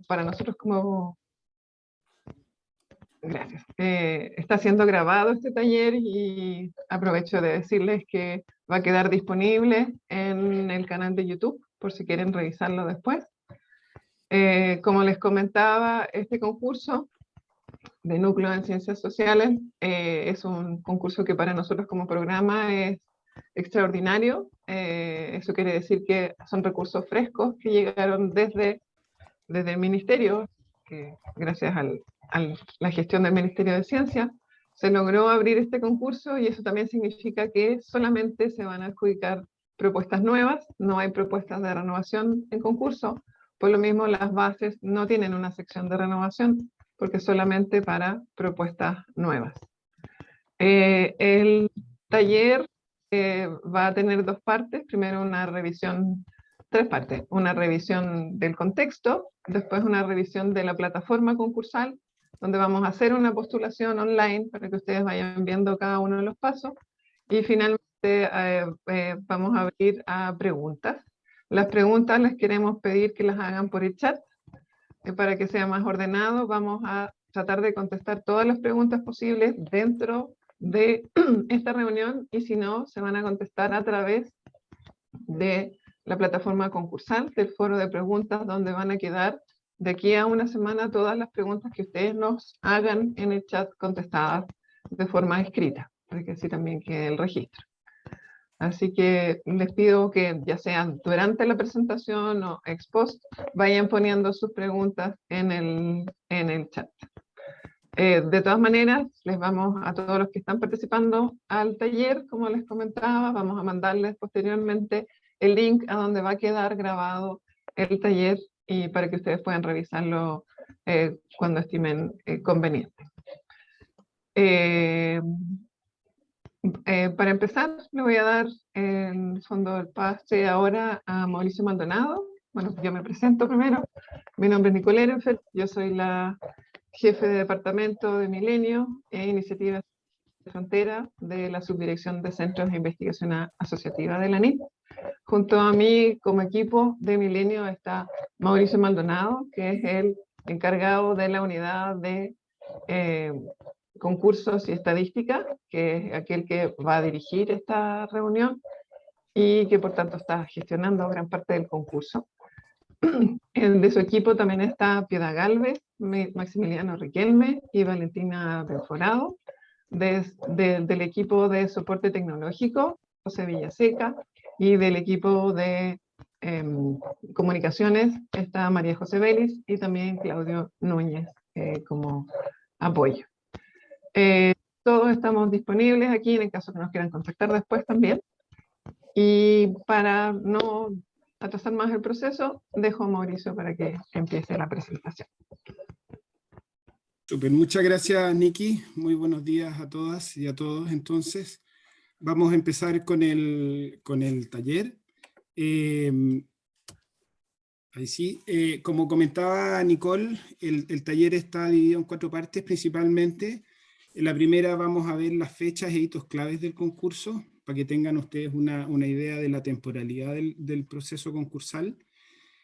para nosotros como... Gracias. Está siendo grabado este taller y aprovecho de decirles que va a quedar disponible en el canal de YouTube por si quieren revisarlo después. Como les comentaba, este concurso de Núcleo en Ciencias Sociales es un concurso que para nosotros como programa es extraordinario. Eso quiere decir que son recursos frescos que llegaron desde el Ministerio, que gracias a la gestión del Ministerio de Ciencia, se logró abrir este concurso y eso también significa que solamente se van a adjudicar propuestas nuevas, no hay propuestas de renovación en concurso, por lo mismo las bases no tienen una sección de renovación, porque solamente para propuestas nuevas. El taller va a tener dos partes, primero una revisión, tres partes, una revisión del contexto, después una revisión de la plataforma concursal, donde vamos a hacer una postulación online para que ustedes vayan viendo cada uno de los pasos, y finalmente vamos a abrir a preguntas. Las preguntas les queremos pedir que las hagan por el chat, para que sea más ordenado. Vamos a tratar de contestar todas las preguntas posibles dentro de esta reunión, y si no, se van a contestar a través de la plataforma concursal, del foro de preguntas, donde van a quedar de aquí a una semana todas las preguntas que ustedes nos hagan en el chat contestadas de forma escrita, para que así también quede el registro. Así que les pido que ya sean durante la presentación o ex post, vayan poniendo sus preguntas en el chat. De todas maneras, les vamos a todos los que están participando al taller, como les comentaba, vamos a mandarles posteriormente el link a donde va a quedar grabado el taller y para que ustedes puedan revisarlo cuando estimen conveniente. Para empezar, le voy a dar el fondo del pase ahora a Mauricio Maldonado. Bueno, yo me presento primero. Mi nombre es Nicole Ehrenfeld, yo soy la jefe de departamento de Milenio e Iniciativas de Frontera de la Subdirección de Centros de Investigación Asociativa de la ANIT. Junto a mí, como equipo de Milenio, está Mauricio Maldonado, que es el encargado de la unidad de concursos y estadística, que es aquel que va a dirigir esta reunión y que por tanto está gestionando gran parte del concurso. De su equipo también está Piedad Galvez, Maximiliano Riquelme y Valentina Benforado. Del equipo de soporte tecnológico, José Villaseca, y del equipo de comunicaciones está María José Vélez y también Claudio Núñez como apoyo. Todos estamos disponibles aquí en el caso que nos quieran contactar después también. Y para no atrasar más el proceso, dejo a Mauricio para que empiece la presentación. Súper, muchas gracias, Nikki. Muy buenos días a todas y a todos. Entonces, vamos a empezar con el taller. Ahí sí. Como comentaba Nicole, el taller está dividido en 4 partes principalmente. En la primera vamos a ver las fechas e hitos claves del concurso, para que tengan ustedes una idea de la temporalidad del proceso concursal.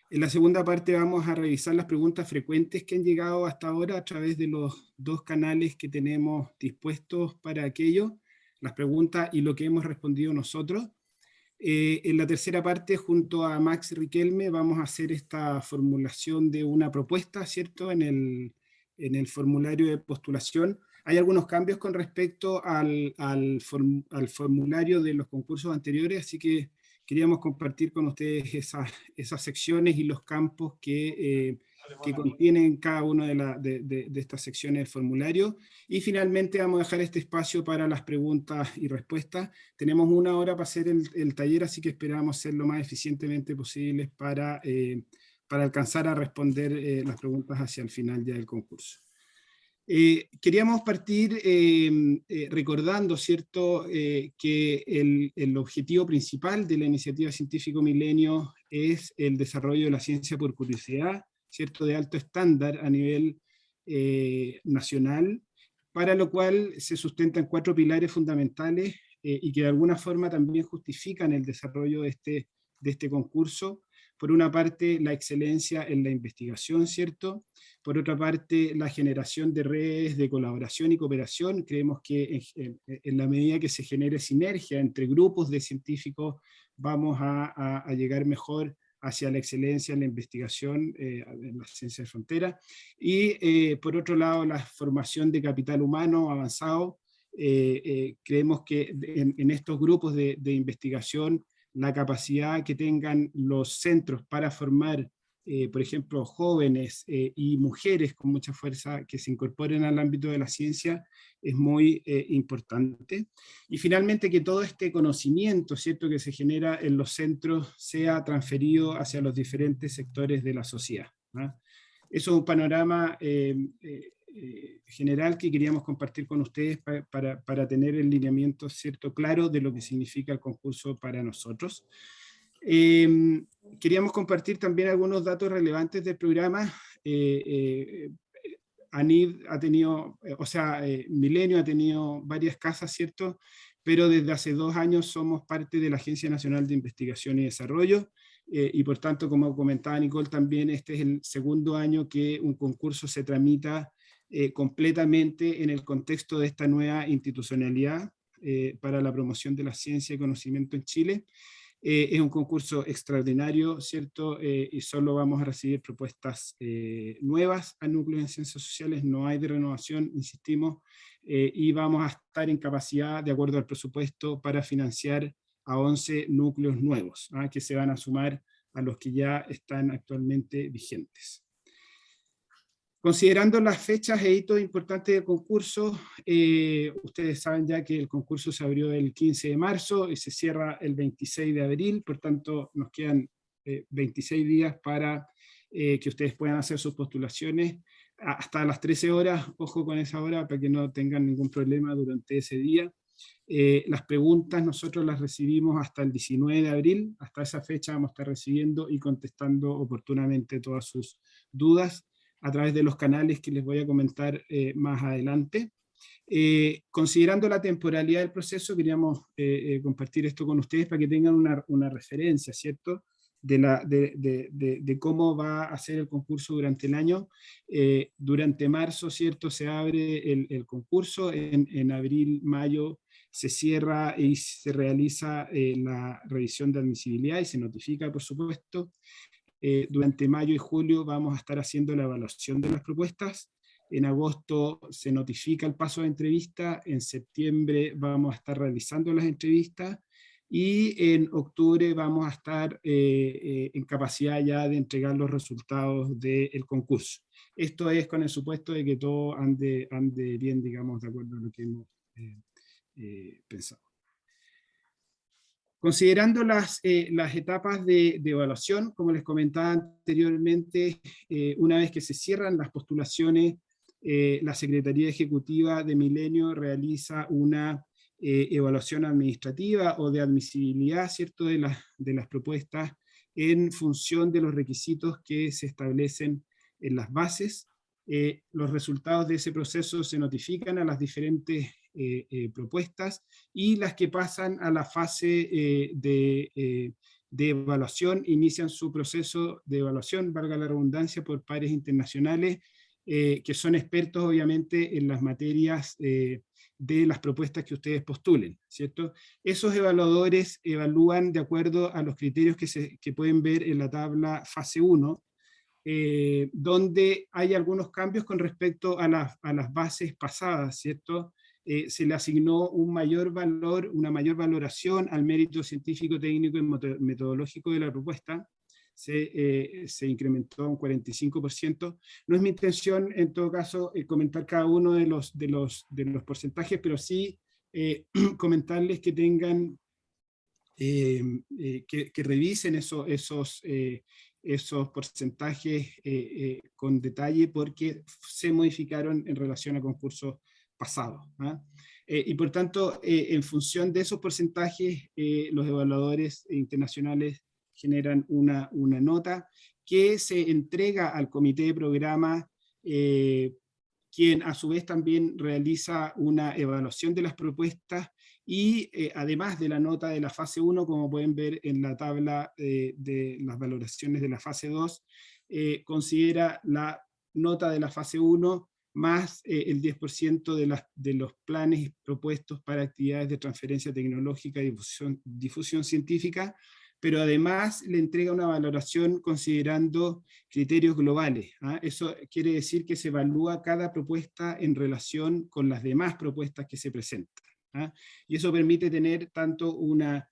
En la segunda parte vamos a revisar las preguntas frecuentes que han llegado hasta ahora a través de los 2 canales que tenemos dispuestos para aquello, las preguntas y lo que hemos respondido nosotros. En la tercera parte, junto a Max Riquelme, vamos a hacer esta formulación de una propuesta, ¿cierto?, en el formulario de postulación. Hay algunos cambios con respecto al formulario de los concursos anteriores, así que queríamos compartir con ustedes esas secciones y los campos que contienen cada una de estas secciones del formulario. Y finalmente vamos a dejar este espacio para las preguntas y respuestas. Tenemos 1 hora para hacer el taller, así que esperamos ser lo más eficientemente posible para alcanzar a responder las preguntas hacia el final ya del concurso. Queríamos partir recordando, ¿cierto?, que el objetivo principal de la iniciativa Científico Milenio es el desarrollo de la ciencia por curiosidad, ¿cierto?, de alto estándar a nivel nacional, para lo cual se sustentan 4 pilares fundamentales y que de alguna forma también justifican el desarrollo de este concurso. por una parte, la excelencia en la investigación, ¿cierto? Por otra parte, la generación de redes de colaboración y cooperación. Creemos que en la medida que se genere sinergia entre grupos de científicos, vamos a llegar mejor hacia la excelencia en la investigación en la ciencia de frontera. Y por otro lado, la formación de capital humano avanzado. Creemos que en estos grupos de investigación, la capacidad que tengan los centros para formar, por ejemplo, jóvenes y mujeres con mucha fuerza que se incorporen al ámbito de la ciencia es muy importante. Y finalmente, que todo este conocimiento, ¿cierto?, que se genera en los centros sea transferido hacia los diferentes sectores de la sociedad, ¿no? Eso es un panorama general que queríamos compartir con ustedes para tener el lineamiento, ¿cierto?, claro de lo que significa el concurso para nosotros. Queríamos compartir también algunos datos relevantes del programa. ANID ha tenido, Milenio ha tenido varias casas, ¿cierto? Pero desde hace 2 años somos parte de la Agencia Nacional de Investigación y Desarrollo, y por tanto, como comentaba Nicole también, este es el segundo año que un concurso se tramita completamente en el contexto de esta nueva institucionalidad para la promoción de la ciencia y conocimiento en Chile. Es un concurso extraordinario, ¿cierto? Y solo vamos a recibir propuestas nuevas a núcleos en ciencias sociales, no hay de renovación, insistimos, y vamos a estar en capacidad, de acuerdo al presupuesto, para financiar a 11 núcleos nuevos, que se van a sumar a los que ya están actualmente vigentes. Considerando las fechas e hitos importantes del concurso, ustedes saben ya que el concurso se abrió el 15 de marzo y se cierra el 26 de abril, por tanto nos quedan 26 días para que ustedes puedan hacer sus postulaciones hasta las 13 horas, ojo con esa hora para que no tengan ningún problema durante ese día. Las preguntas nosotros las recibimos hasta el 19 de abril, hasta esa fecha vamos a estar recibiendo y contestando oportunamente todas sus dudas a través de los canales que les voy a comentar más adelante. Considerando la temporalidad del proceso, queríamos compartir esto con ustedes para que tengan una referencia, ¿cierto?, de cómo va a ser el concurso durante el año. Durante marzo, ¿cierto?, se abre el concurso, en abril, mayo se cierra y se realiza la revisión de admisibilidad y se notifica, por supuesto. Durante mayo y julio vamos a estar haciendo la evaluación de las propuestas. En agosto se notifica el paso de entrevista, en septiembre vamos a estar realizando las entrevistas y en octubre vamos a estar en capacidad ya de entregar los resultados del concurso. Esto es con el supuesto de que todo ande bien, digamos, de acuerdo a lo que hemos pensado. Considerando las etapas de evaluación, como les comentaba anteriormente, una vez que se cierran las postulaciones, la Secretaría Ejecutiva de Milenio realiza una evaluación administrativa o de admisibilidad, ¿cierto?, de las propuestas en función de los requisitos que se establecen en las bases. Los resultados de ese proceso se notifican a las diferentes propuestas, y las que pasan a la fase de evaluación inician su proceso de evaluación, valga la redundancia, por pares internacionales que son expertos obviamente en las materias de las propuestas que ustedes postulen, ¿cierto? Esos evaluadores evalúan de acuerdo a los criterios que pueden ver en la tabla fase 1, donde hay algunos cambios con respecto a las bases pasadas, ¿cierto? Se le asignó un mayor valor, una mayor valoración al mérito científico, técnico y metodológico de la propuesta. Se incrementó un 45%. No es mi intención, en todo caso, comentar cada uno de los porcentajes, pero sí comentarles que tengan, que revisen esos porcentajes con detalle, porque se modificaron en relación a concursos pasados, y por tanto, en función de esos porcentajes, los evaluadores internacionales generan una nota que se entrega al comité de programa, quien a su vez también realiza una evaluación de las propuestas y además de la nota de la fase 1, como pueden ver en la tabla de las valoraciones de la fase 2, considera la nota de la fase 1 más el 10% de los planes propuestos para actividades de transferencia tecnológica y difusión científica, pero además le entrega una valoración considerando criterios globales. Eso quiere decir que se evalúa cada propuesta en relación con las demás propuestas que se presentan. Y eso permite tener tanto una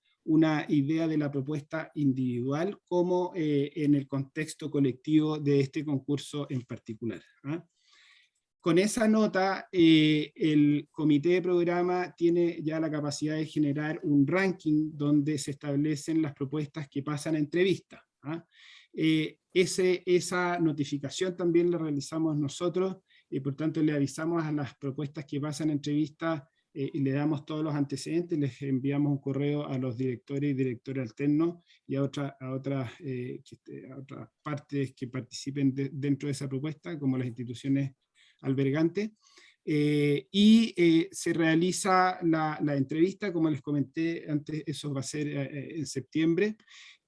idea de la propuesta individual como en el contexto colectivo de este concurso en particular. Con esa nota, el comité de programa tiene ya la capacidad de generar un ranking donde se establecen las propuestas que pasan a entrevista. Esa notificación también la realizamos nosotros, y por tanto le avisamos a las propuestas que pasan a entrevista y le damos todos los antecedentes, les enviamos un correo a los directores y directores alternos y a otras partes que participen dentro de esa propuesta, como las instituciones albergantes, se realiza la entrevista, como les comenté antes, eso va a ser en septiembre,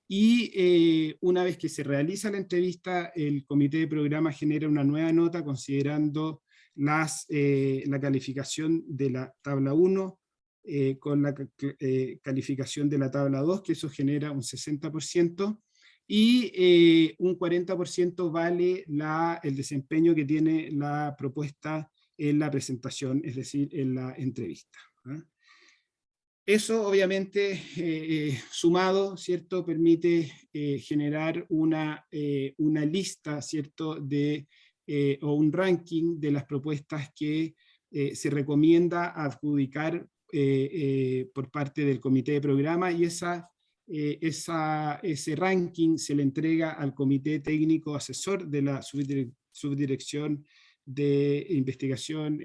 y una vez que se realiza la entrevista, el comité de programa genera una nueva nota considerando la calificación de la tabla 1 con la calificación de la tabla 2, que eso genera un 60%, y un 40% vale el desempeño que tiene la propuesta en la presentación, es decir, en la entrevista. Eso obviamente sumado, ¿cierto?, permite generar una lista, ¿cierto?, o un ranking de las propuestas que se recomienda adjudicar por parte del comité de programa, y ese ranking se le entrega al comité técnico asesor de la subdirección de investigación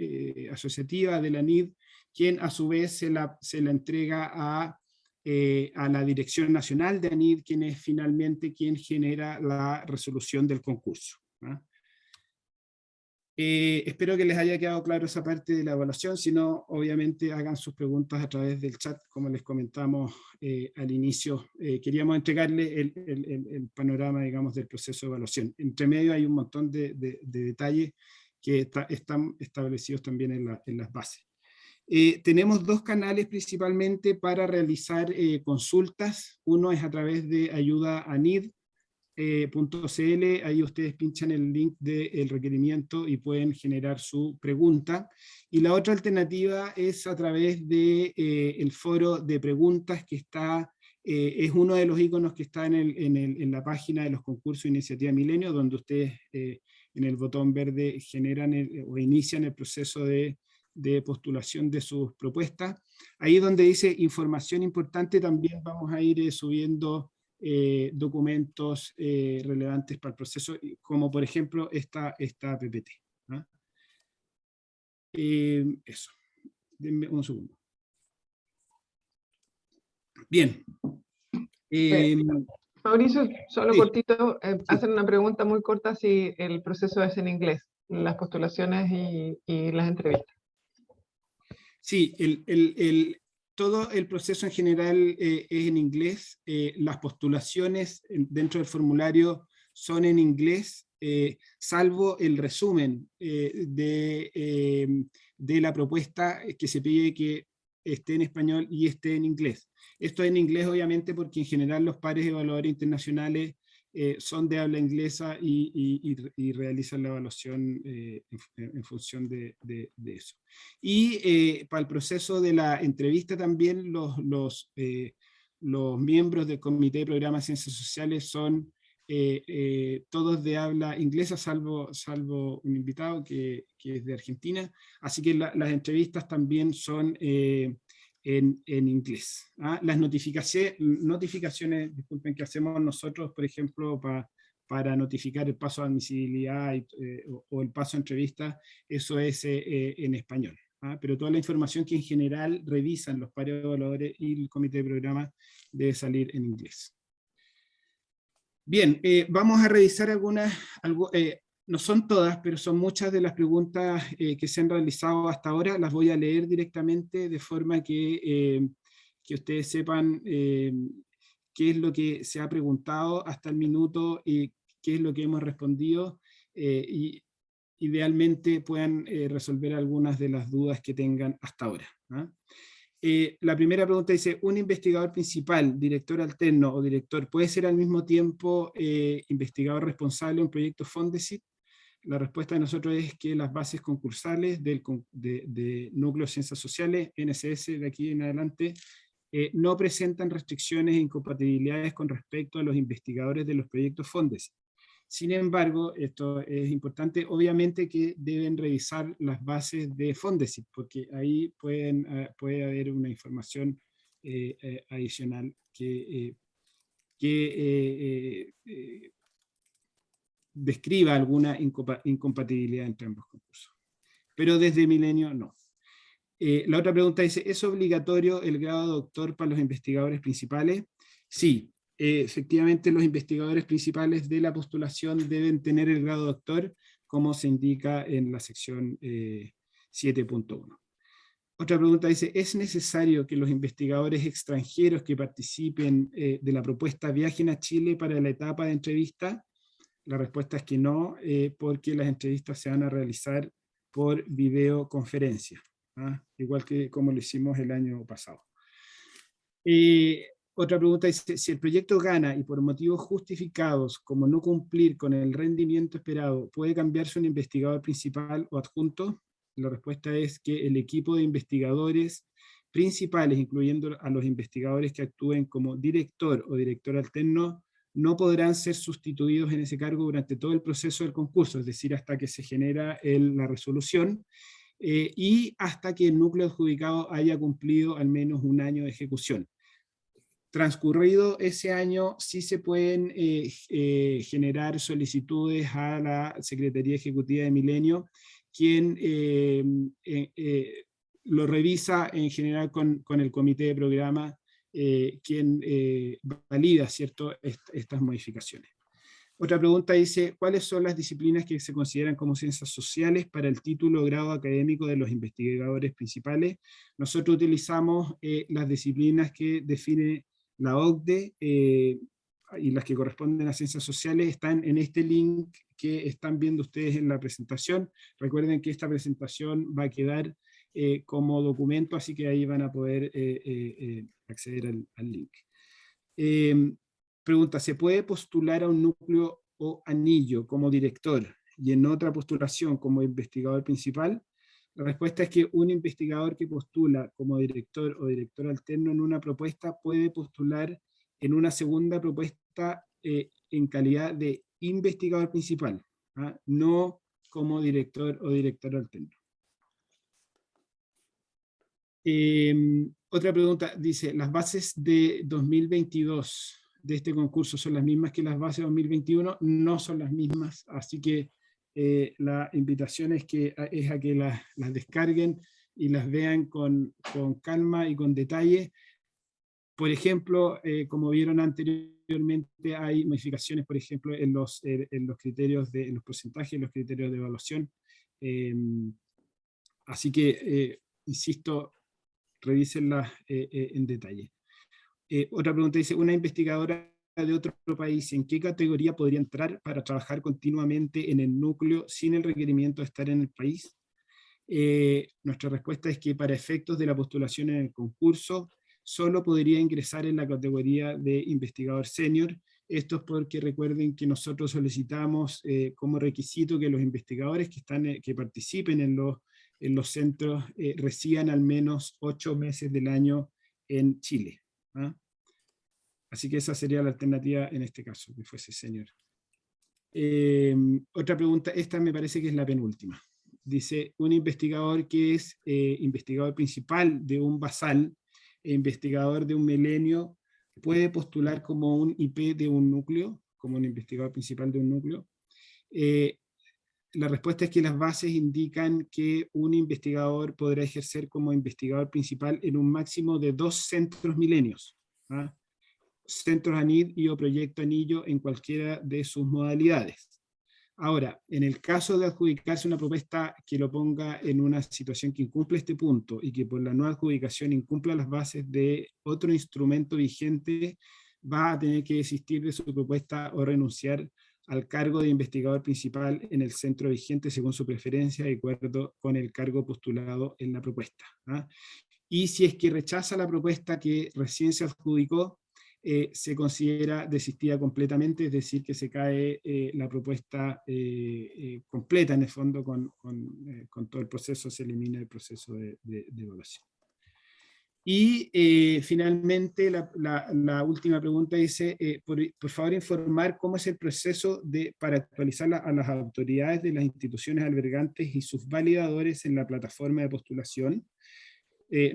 asociativa de la NID, quien a su vez se la entrega a la Dirección Nacional de ANID, quien es finalmente quien genera la resolución del concurso. Espero que les haya quedado claro esa parte de la evaluación, si no, obviamente hagan sus preguntas a través del chat, como les comentamos al inicio. Queríamos entregarle el panorama, digamos, del proceso de evaluación. Entre medio hay un montón de detalles que están establecidos también en las bases. Tenemos dos canales principalmente para realizar consultas. Uno es a través de ayudaanid.cl, ahí ustedes pinchan el link del requerimiento y pueden generar su pregunta. Y la otra alternativa es a través de el foro de preguntas que está, es uno de los iconos que está en la página de los concursos de Iniciativa Milenio, donde ustedes en el botón verde generan o inician el proceso de postulación de sus propuestas. Ahí donde dice información importante, también vamos a ir subiendo documentos relevantes para el proceso, como por ejemplo esta PPT. Eso. Denme un segundo. Bien. Mauricio, solo Sí. cortito, hacen una pregunta muy corta si el proceso es en inglés, las postulaciones y las entrevistas. Sí, todo el proceso en general es en inglés. Las postulaciones dentro del formulario son en inglés, salvo el resumen de la propuesta que se pide que esté en español y esté en inglés. Esto es en inglés obviamente porque en general los pares evaluadores internacionales son de habla inglesa y realizan la evaluación en función de eso. Y para el proceso de la entrevista también los miembros del Comité de Programa de Ciencias Sociales son todos de habla inglesa, salvo un invitado que es de Argentina, así que las entrevistas también son en inglés. Las notificaciones, disculpen, que hacemos nosotros, por ejemplo, para notificar el paso de admisibilidad o el paso a entrevista, eso es en español. Pero toda la información que en general revisan los pares evaluadores y el comité de programa debe salir en inglés. Bien, vamos a revisar no son todas, pero son muchas de las preguntas que se han realizado hasta ahora. Las voy a leer directamente de forma que ustedes sepan qué es lo que se ha preguntado hasta el minuto y qué es lo que hemos respondido, y idealmente puedan resolver algunas de las dudas que tengan hasta ahora. La primera pregunta dice, ¿un investigador principal, director alterno o director puede ser al mismo tiempo investigador responsable de un proyecto Fondesit? La respuesta de nosotros es que las bases concursales de Núcleo de Ciencias Sociales, NCS, de aquí en adelante, no presentan restricciones e incompatibilidades con respecto a los investigadores de los proyectos Fondesit. Sin embargo, esto es importante, obviamente que deben revisar las bases de Fondesit, porque ahí puede haber una información adicional que describa alguna incompatibilidad entre ambos concursos. Pero desde Milenio no. La otra pregunta dice, ¿es obligatorio el grado de doctor para los investigadores principales? Sí. Efectivamente, los investigadores principales de la postulación deben tener el grado de doctor, como se indica en la sección 7.1. Otra pregunta dice, ¿es necesario que los investigadores extranjeros que participen de la propuesta viajen a Chile para la etapa de entrevista? La respuesta es que no, porque las entrevistas se van a realizar por videoconferencia, igual que como lo hicimos el año pasado. Otra pregunta dice, si el proyecto gana y por motivos justificados, como no cumplir con el rendimiento esperado, ¿puede cambiarse un investigador principal o adjunto? La respuesta es que el equipo de investigadores principales, incluyendo a los investigadores que actúen como director o director alterno, no podrán ser sustituidos en ese cargo durante todo el proceso del concurso, es decir, hasta que se genera la resolución, y hasta que el núcleo adjudicado haya cumplido al menos un año de ejecución. Transcurrido ese año, sí se pueden generar solicitudes a la Secretaría Ejecutiva de Milenio, quien lo revisa en general con el comité de programa, quien valida, ¿cierto?, estas modificaciones. Otra pregunta dice, ¿cuáles son las disciplinas que se consideran como ciencias sociales para el título o grado académico de los investigadores principales? Nosotros utilizamos las disciplinas que define la OCDE, y las que corresponden a ciencias sociales están en este link que están viendo ustedes en la presentación. Recuerden que esta presentación va a quedar como documento, así que ahí van a poder acceder al link. Pregunta, ¿se puede postular a un núcleo o anillo como director y en otra postulación como investigador principal? La respuesta es que un investigador que postula como director o director alterno en una propuesta puede postular en una segunda propuesta en calidad de investigador principal, no como director o director alterno. Otra pregunta dice, ¿las bases de 2022 de este concurso son las mismas que las bases de 2021? No son las mismas, así que la invitación es a que las descarguen y las vean con calma y con detalle. Por ejemplo, como vieron anteriormente, hay modificaciones, por ejemplo, en los criterios, en los porcentajes, en los criterios de evaluación. Así que, insisto, revísenlas en detalle. Otra pregunta dice, ¿una investigadora de otro país en qué categoría podría entrar para trabajar continuamente en el núcleo sin el requerimiento de estar en el país? Nuestra respuesta es que para efectos de la postulación en el concurso, solo podría ingresar en la categoría de investigador senior. Esto es porque recuerden que nosotros solicitamos como requisito que los investigadores que participen en los centros residan al menos 8 meses del año en Chile. Así que esa sería la alternativa en este caso, que fuese senior. Otra pregunta, esta me parece que es la penúltima. Dice, un investigador que es investigador principal de un basal e investigador de un milenio, ¿puede postular como un IP de un núcleo, como un investigador principal de un núcleo? La respuesta es que las bases indican que un investigador podrá ejercer como investigador principal en un máximo de 2 centros milenios. Centros ANID y o proyecto anillo en cualquiera de sus modalidades. Ahora, en el caso de adjudicarse una propuesta que lo ponga en una situación que incumple este punto y que por la no adjudicación incumpla las bases de otro instrumento vigente, va a tener que desistir de su propuesta o renunciar al cargo de investigador principal en el centro vigente según su preferencia, de acuerdo con el cargo postulado en la propuesta. Y si es que rechaza la propuesta que recién se adjudicó, se considera desistida completamente, es decir, que se cae la propuesta completa en el fondo con todo el proceso, se elimina el proceso de evaluación. Y finalmente la última pregunta dice, por favor informar cómo es el proceso para actualizar a las autoridades de las instituciones albergantes y sus validadores en la plataforma de postulación.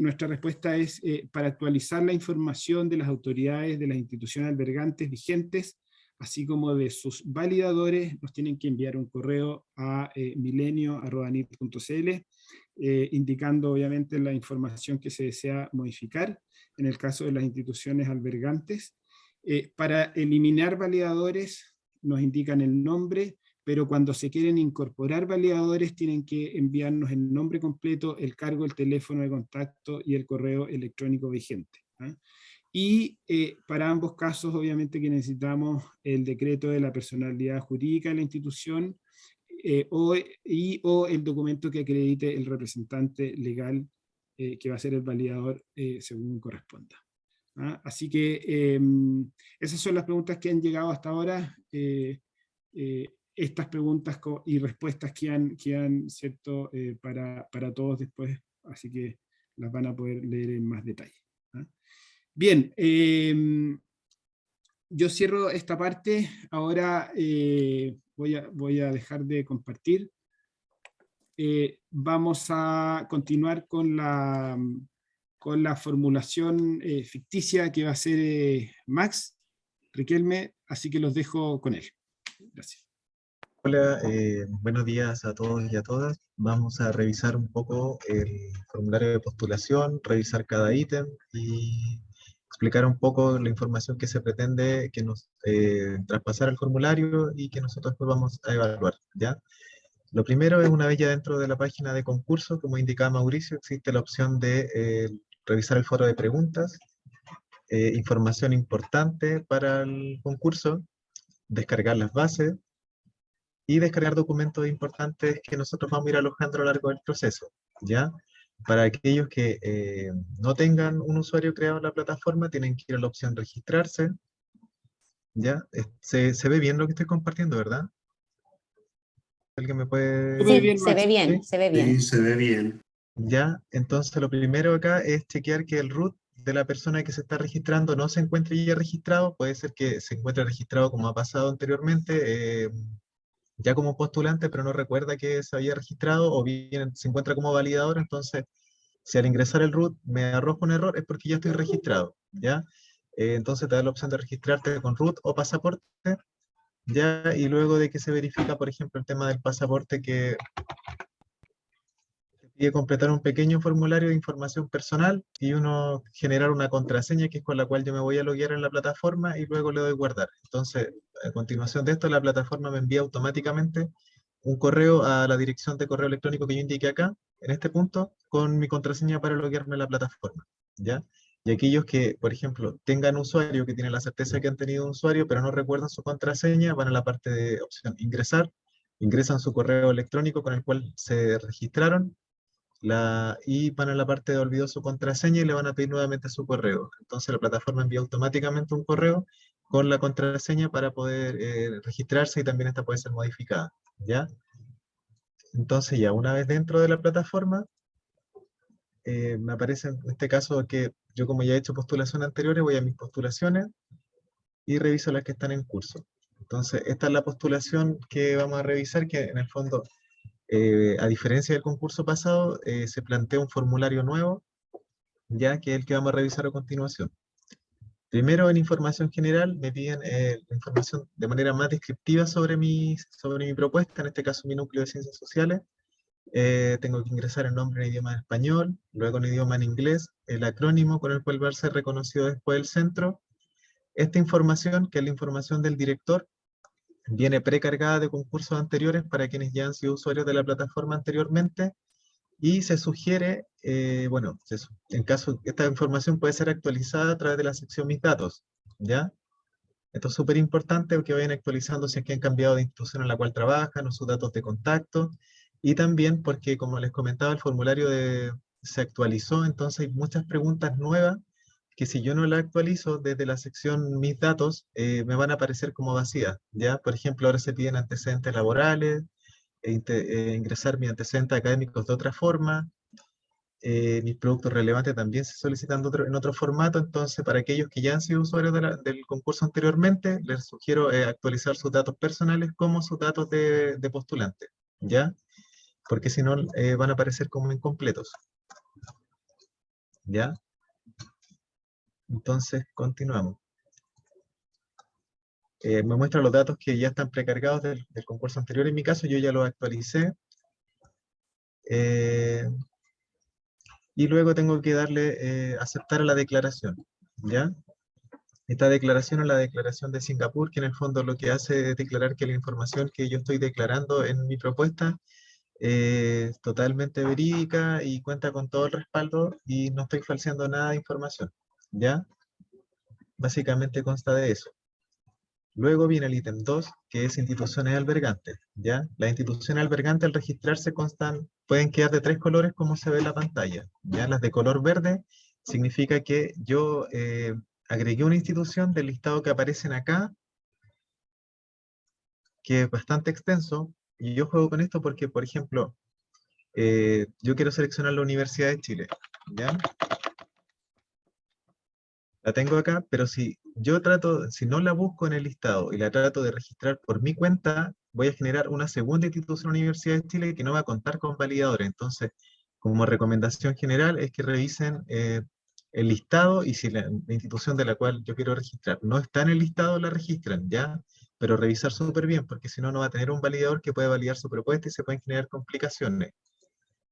Nuestra respuesta es, para actualizar la información de las autoridades de las instituciones albergantes vigentes, así como de sus validadores, nos tienen que enviar un correo a milenio@nit.cl, indicando obviamente la información que se desea modificar, en el caso de las instituciones albergantes. Para eliminar validadores, nos indican el nombre, pero cuando se quieren incorporar validadores tienen que enviarnos el nombre completo, el cargo, el teléfono de contacto y el correo electrónico vigente. Y para ambos casos, obviamente que necesitamos el decreto de la personalidad jurídica de la institución o el documento que acredite el representante legal que va a ser el validador según corresponda. Así que esas son las preguntas que han llegado hasta ahora. Estas preguntas y respuestas quedan ¿cierto? Para todos después, así que las van a poder leer en más detalle. Bien, yo cierro esta parte, ahora voy a dejar de compartir. Vamos a continuar con la formulación ficticia que va a ser Max Riquelme, así que los dejo con él. Gracias. Hola, buenos días a todos y a todas. Vamos a revisar un poco el formulario de postulación, revisar cada ítem y explicar un poco la información que se pretende que nos traspasar al formulario y que nosotros pues vamos a evaluar, ¿ya? Lo primero es, una vez ya dentro de la página de concurso, como indicaba Mauricio, existe la opción de revisar el foro de preguntas, información importante para el concurso, descargar las bases, y descargar documentos importantes que nosotros vamos a ir alojando a lo largo del proceso, ¿ya? Para aquellos que no tengan un usuario creado en la plataforma, tienen que ir a la opción registrarse, ¿ya? Se ve bien lo que estoy compartiendo, ¿verdad? ¿Alguien me puede...? Sí, se ve bien, ¿Sí? se ve bien. Sí, se ve bien. Ya, entonces lo primero acá es chequear que el root de la persona que se está registrando no se encuentre ya registrado. Puede ser que se encuentre registrado como ha pasado anteriormente, ya como postulante, pero no recuerda que se había registrado, o bien se encuentra como validador. Entonces, si al ingresar el root me arroja un error, es porque ya estoy registrado, ¿ya? Entonces te da la opción de registrarte con root o pasaporte, ¿ya? Y luego de que se verifica, por ejemplo, el tema del pasaporte, que pide completar un pequeño formulario de información personal y uno generar una contraseña, que es con la cual yo me voy a loguear en la plataforma, y luego le doy guardar. Entonces, a continuación de esto, la plataforma me envía automáticamente un correo a la dirección de correo electrónico que yo indiqué acá, en este punto, con mi contraseña para loguearme en la plataforma, ¿ya? Y aquellos que, por ejemplo, tengan usuario, que tienen la certeza que han tenido un usuario, pero no recuerdan su contraseña, van a la parte de opción ingresar, ingresan su correo electrónico con el cual se registraron, y van a la parte de olvidó su contraseña y le van a pedir nuevamente su correo. Entonces la plataforma envía automáticamente un correo con la contraseña para poder registrarse, y también esta puede ser modificada, ¿ya? Entonces ya una vez dentro de la plataforma, me aparece en este caso que yo, como ya he hecho postulaciones anteriores, voy a mis postulaciones y reviso las que están en curso. Entonces esta es la postulación que vamos a revisar, que en el fondo, a diferencia del concurso pasado, se plantea un formulario nuevo, ya que es el que vamos a revisar a continuación. Primero, en información general, me piden información de manera más descriptiva sobre mi propuesta, en este caso mi núcleo de ciencias sociales. Tengo que ingresar el nombre en idioma español, luego en idioma en inglés, el acrónimo con el cual va a ser reconocido después el centro. Esta información, que es la información del director, viene precargada de concursos anteriores para quienes ya han sido usuarios de la plataforma anteriormente, y se sugiere, bueno, en caso, esta información puede ser actualizada a través de la sección Mis datos, ¿ya? Esto es súper importante que vayan actualizando si es que han cambiado de institución en la cual trabajan o sus datos de contacto, y también porque, como les comentaba, el formulario se actualizó, entonces hay muchas preguntas nuevas que si yo no la actualizo desde la sección Mis datos, me van a aparecer como vacías, ¿ya? Por ejemplo, ahora se piden antecedentes laborales, ingresar mis antecedentes académicos de otra forma, mis productos relevantes también se solicitan en otro formato, entonces para aquellos que ya han sido usuarios del concurso anteriormente, les sugiero actualizar sus datos personales como sus datos de postulante, ¿ya? Porque si no van a aparecer como incompletos, ¿ya? Entonces continuamos. Me muestra los datos que ya están precargados del concurso anterior, en mi caso yo ya los actualicé. Y luego tengo que darle aceptar a la declaración, ¿ya? Esta declaración es la declaración de Singapur, que en el fondo lo que hace es declarar que la información que yo estoy declarando en mi propuesta es totalmente verídica y cuenta con todo el respaldo y no estoy falseando nada de información, ¿ya? Básicamente consta de eso. Luego viene el ítem 2, que es instituciones albergantes, ¿ya? Las instituciones albergantes al registrarse pueden quedar de 3 colores como se ve en la pantalla, ¿ya? Las de color verde significa que yo agregué una institución del listado que aparecen acá, que es bastante extenso, y yo juego con esto porque, por ejemplo, yo quiero seleccionar la Universidad de Chile, ¿ya? La tengo acá, pero si no la busco en el listado y la trato de registrar por mi cuenta, voy a generar una segunda institución Universidad de Chile que no va a contar con validadores. Entonces, como recomendación general es que revisen el listado, y si la institución de la cual yo quiero registrar no está en el listado, la registran, ¿ya? Pero revisar súper bien, porque si no, no va a tener un validador que puede validar su propuesta y se pueden generar complicaciones,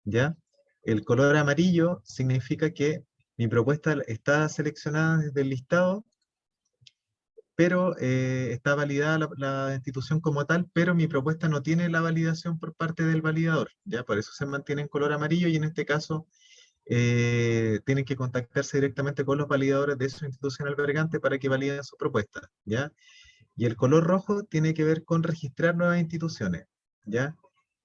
¿ya? El color amarillo significa que mi propuesta está seleccionada desde el listado, pero está validada la institución como tal, pero mi propuesta no tiene la validación por parte del validador, ¿ya? Por eso se mantiene en color amarillo, y en este caso tienen que contactarse directamente con los validadores de su institución albergante para que validen su propuesta, ¿ya? Y el color rojo tiene que ver con registrar nuevas instituciones, ¿ya?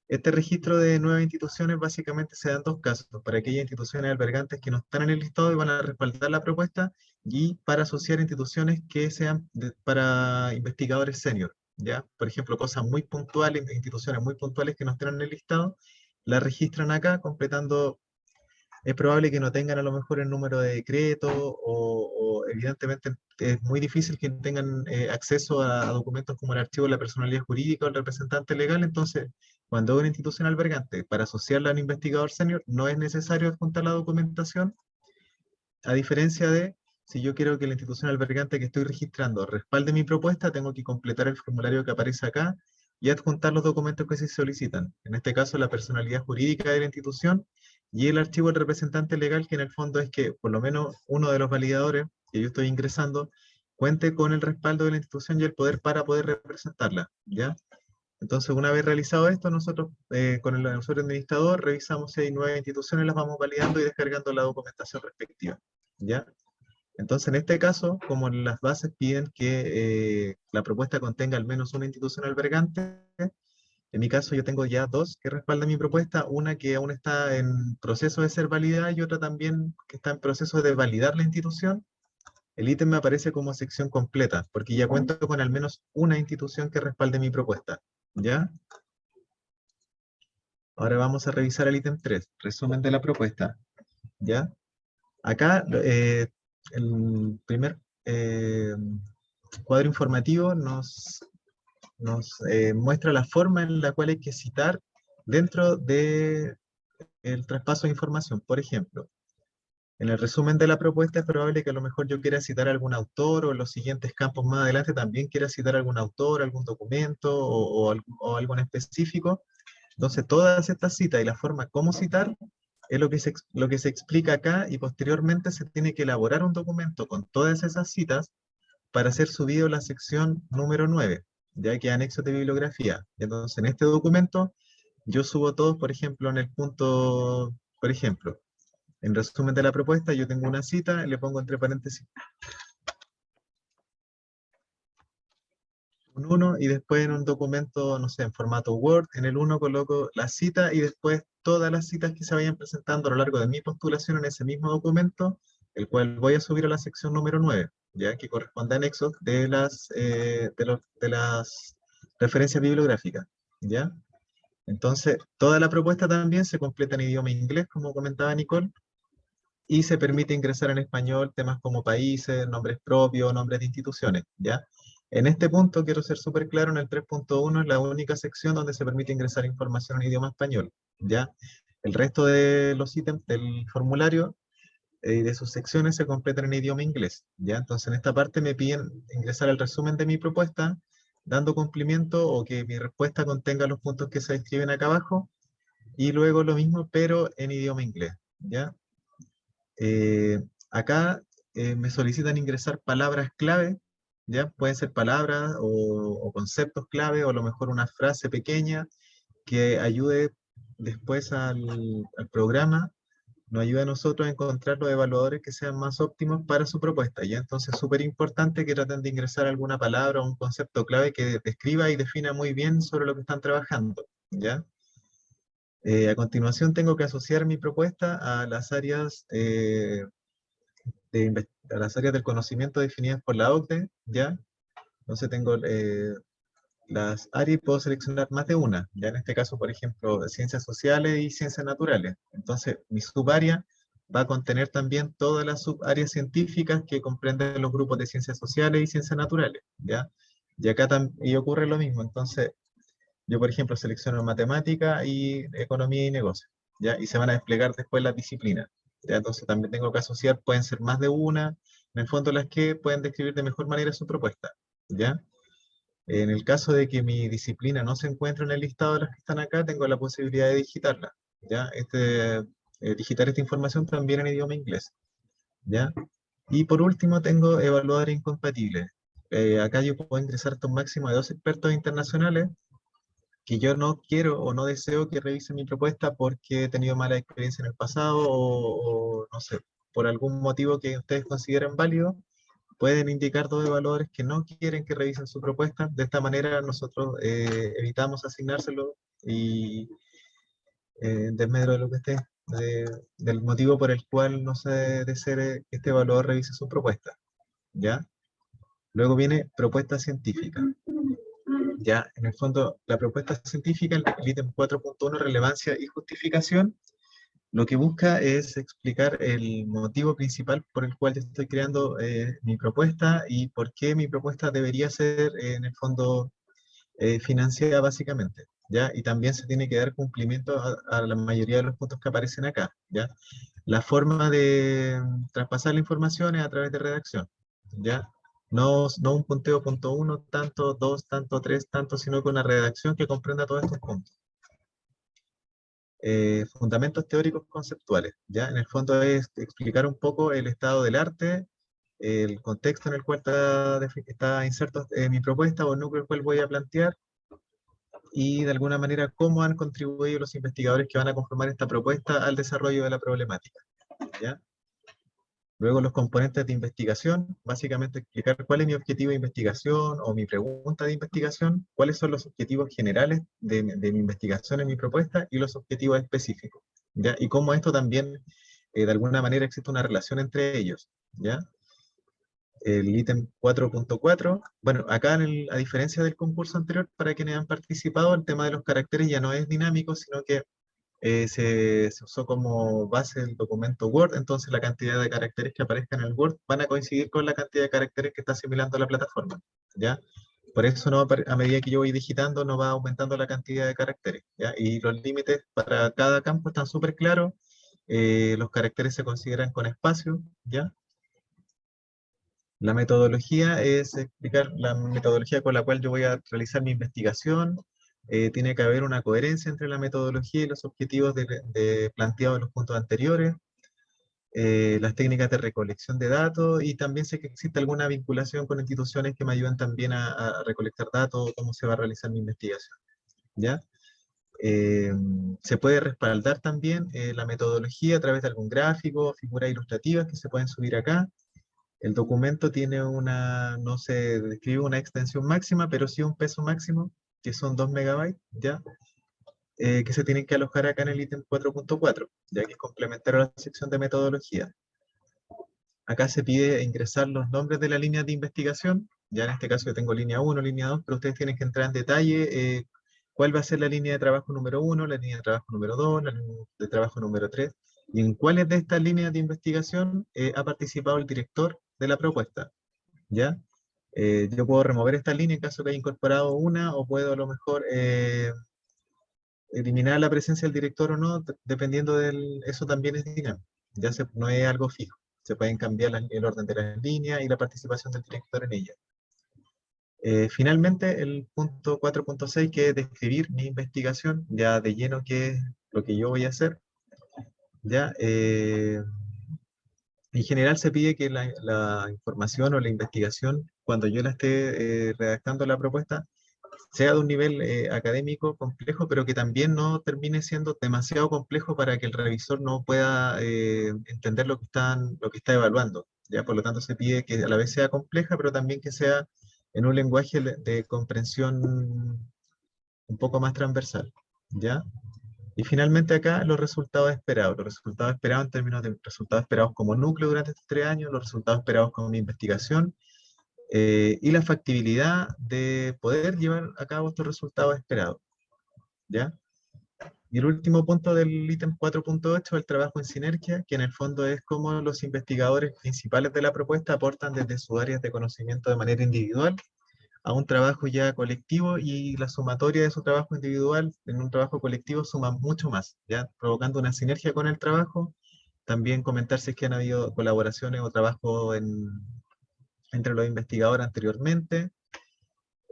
Este registro de nuevas instituciones básicamente se da en 2 casos: para aquellas instituciones albergantes que no están en el listado y van a respaldar la propuesta, y para asociar instituciones que sean para investigadores senior, ¿ya? Por ejemplo, cosas muy puntuales, instituciones muy puntuales que no estén en el listado, la registran acá completando. Es probable que no tengan a lo mejor el número de decreto, o evidentemente es muy difícil que tengan acceso a documentos como el archivo de la personalidad jurídica o el representante legal. Entonces, cuando hay una institución albergante, para asociarla a un investigador senior, no es necesario adjuntar la documentación, a diferencia de si yo quiero que la institución albergante que estoy registrando respalde mi propuesta, tengo que completar el formulario que aparece acá y adjuntar los documentos que se solicitan. En este caso, la personalidad jurídica de la institución y el archivo del representante legal, que en el fondo es que por lo menos uno de los validadores que yo estoy ingresando cuente con el respaldo de la institución y el poder para poder representarla, ¿ya? Entonces, una vez realizado esto, nosotros con el usuario administrador revisamos si hay nuevas instituciones, las vamos validando y descargando la documentación respectiva, ¿ya? Entonces, en este caso, como las bases piden que la propuesta contenga al menos una institución albergante, en mi caso yo tengo ya 2 que respaldan mi propuesta, una que aún está en proceso de ser validada y otra también que está en proceso de validar la institución. El ítem me aparece como sección completa, porque ya cuento con al menos una institución que respalde mi propuesta, ¿ya? Ahora vamos a revisar el ítem 3, resumen de la propuesta, ¿ya? Acá, el primer cuadro informativo nos muestra la forma en la cual hay que citar dentro del traspaso de información. Por ejemplo, en el resumen de la propuesta es probable que a lo mejor yo quiera citar algún autor, o en los siguientes campos más adelante también quiera citar algún autor, algún documento o algo en específico. Entonces, todas estas citas y la forma como citar es lo que se explica acá, y posteriormente se tiene que elaborar un documento con todas esas citas para ser subido a la sección número 9, ya que anexos de bibliografía. Entonces, en este documento, yo subo todos, por ejemplo, en el punto, por ejemplo, en resumen de la propuesta, yo tengo una cita, le pongo entre paréntesis un 1 y después en un documento, no sé, en formato Word, en el 1 coloco la cita y después todas las citas que se vayan presentando a lo largo de mi postulación en ese mismo documento, el cual voy a subir a la sección número 9, ya que corresponde a anexos de las referencias bibliográficas, ¿ya? Entonces, toda la propuesta también se completa en idioma inglés, como comentaba Nicole, y se permite ingresar en español temas como países, nombres propios, nombres de instituciones, ¿ya? En este punto quiero ser súper claro, en el 3.1 es la única sección donde se permite ingresar información en idioma español, ¿ya? El resto de los ítems del formulario y de sus secciones se completan en idioma inglés, ¿ya? Entonces en esta parte me piden ingresar el resumen de mi propuesta, dando cumplimiento o que mi respuesta contenga los puntos que se describen acá abajo, y luego lo mismo, pero en idioma inglés, ¿ya? Acá me solicitan ingresar palabras clave, ¿ya? Pueden ser palabras o conceptos clave, o a lo mejor una frase pequeña que ayude después al programa, nos ayuda a nosotros a encontrar los evaluadores que sean más óptimos para su propuesta, ¿ya? Entonces es súper importante que traten de ingresar alguna palabra o un concepto clave que describa y defina muy bien sobre lo que están trabajando, ¿ya? A continuación tengo que asociar mi propuesta a las áreas a las áreas del conocimiento definidas por la OCDE, ¿ya? Entonces tengo las áreas y puedo seleccionar más de una, ya en este caso, por ejemplo, de ciencias sociales y ciencias naturales. Entonces, mi subárea va a contener también todas las subáreas científicas que comprenden los grupos de ciencias sociales y ciencias naturales, ¿ya? Y acá también ocurre lo mismo. Entonces, yo, por ejemplo, selecciono matemática y economía y negocios, ¿ya? Y se van a desplegar después las disciplinas, ¿ya? Entonces también tengo que asociar, pueden ser más de una, en el fondo las que pueden describir de mejor manera su propuesta, ¿ya? En el caso de que mi disciplina no se encuentre en el listado de las que están acá, tengo la posibilidad de digitarla, ¿ya? Digitar esta información también en idioma inglés, ¿ya? Y por último tengo evaluadores incompatibles. Acá yo puedo ingresar hasta un máximo de 2 expertos internacionales que yo no quiero o no deseo que revisen mi propuesta porque he tenido mala experiencia en el pasado o no sé, por algún motivo que ustedes consideren válido, pueden indicar dos evaluadores que no quieren que revisen su propuesta. De esta manera nosotros evitamos asignárselo y en desmedro de lo que esté, del motivo por el cual no se desee que este evaluador revise su propuesta, ¿ya? Luego viene propuesta científica. Ya, en el fondo, la propuesta científica, el ítem 4.1, relevancia y justificación, lo que busca es explicar el motivo principal por el cual yo estoy creando mi propuesta y por qué mi propuesta debería ser, en el fondo, financiada básicamente, ¿ya? Y también se tiene que dar cumplimiento a la mayoría de los puntos que aparecen acá, ¿ya? La forma de traspasar la información es a través de redacción, ¿ya? No un punteo punto uno, tanto, dos, tanto, tres, tanto, sino con una redacción que comprenda todos estos puntos. Fundamentos teóricos conceptuales, ¿ya? En el fondo es explicar un poco el estado del arte, el contexto en el cual está inserto mi propuesta o el núcleo el cual voy a plantear, y de alguna manera cómo han contribuido los investigadores que van a conformar esta propuesta al desarrollo de la problemática, ¿ya? Luego los componentes de investigación, básicamente explicar cuál es mi objetivo de investigación o mi pregunta de investigación, cuáles son los objetivos generales de mi investigación en mi propuesta y los objetivos específicos, ¿ya? Y cómo esto también, de alguna manera, existe una relación entre ellos, ¿ya? El ítem 4.4, bueno, acá a diferencia del concurso anterior, para quienes han participado, el tema de los caracteres ya no es dinámico, sino que se usó como base el documento Word, entonces la cantidad de caracteres que aparezcan en el Word van a coincidir con la cantidad de caracteres que está asimilando la plataforma, ¿ya? Por eso no, a medida que yo voy digitando no va aumentando la cantidad de caracteres, ¿ya? Y los límites para cada campo están súper claros, los caracteres se consideran con espacio, ¿ya? La metodología es explicar la metodología con la cual yo voy a realizar mi investigación. Tiene que haber una coherencia entre la metodología y los objetivos planteados en los puntos anteriores. las técnicas de recolección de datos, y también sé que existe alguna vinculación con instituciones que me ayudan también a recolectar datos, cómo se va a realizar mi investigación, ¿ya? Se puede respaldar también la metodología a través de algún gráfico, figuras ilustrativas que se pueden subir acá. El documento tiene no se describe una extensión máxima, pero sí un peso máximo, que son 2 megabytes, ¿ya? Que se tienen que alojar acá en el ítem 4.4, ya que es complementario a la sección de metodología. Acá se pide ingresar los nombres de la línea de investigación. Ya en este caso yo tengo línea 1, línea 2, pero ustedes tienen que entrar en detalle cuál va a ser la línea de trabajo número 1, la línea de trabajo número 2, la línea de trabajo número 3, y en cuáles de estas líneas de investigación ha participado el director de la propuesta. ¿Ya? Yo puedo remover esta línea en caso que haya incorporado una, o puedo a lo mejor eliminar la presencia del director o no, dependiendo del... Eso también es dinámico, no es algo fijo. Se pueden cambiar el orden de las líneas y la participación del director en ella. Finalmente, el punto 4.6, que es describir mi investigación, ya de lleno, que es lo que yo voy a hacer. Ya, en general se pide que la información o la investigación, cuando yo la esté redactando la propuesta, sea de un nivel académico complejo, pero que también no termine siendo demasiado complejo para que el revisor no pueda entender lo que está evaluando. ¿Ya? Por lo tanto, se pide que a la vez sea compleja, pero también que sea en un lenguaje de comprensión un poco más transversal. ¿Ya? Y finalmente acá los resultados esperados. Los resultados esperados en términos de resultados esperados como núcleo durante estos 3 años, los resultados esperados como mi investigación, y la factibilidad de poder llevar a cabo estos resultados esperados, ¿ya? Y el último punto del ítem 4.8, el trabajo en sinergia, que en el fondo es cómo los investigadores principales de la propuesta aportan desde sus áreas de conocimiento de manera individual a un trabajo ya colectivo, y la sumatoria de su trabajo individual en un trabajo colectivo suma mucho más, ¿ya? Provocando una sinergia con el trabajo. También comentar si es que han habido colaboraciones o trabajo entre los investigadores anteriormente,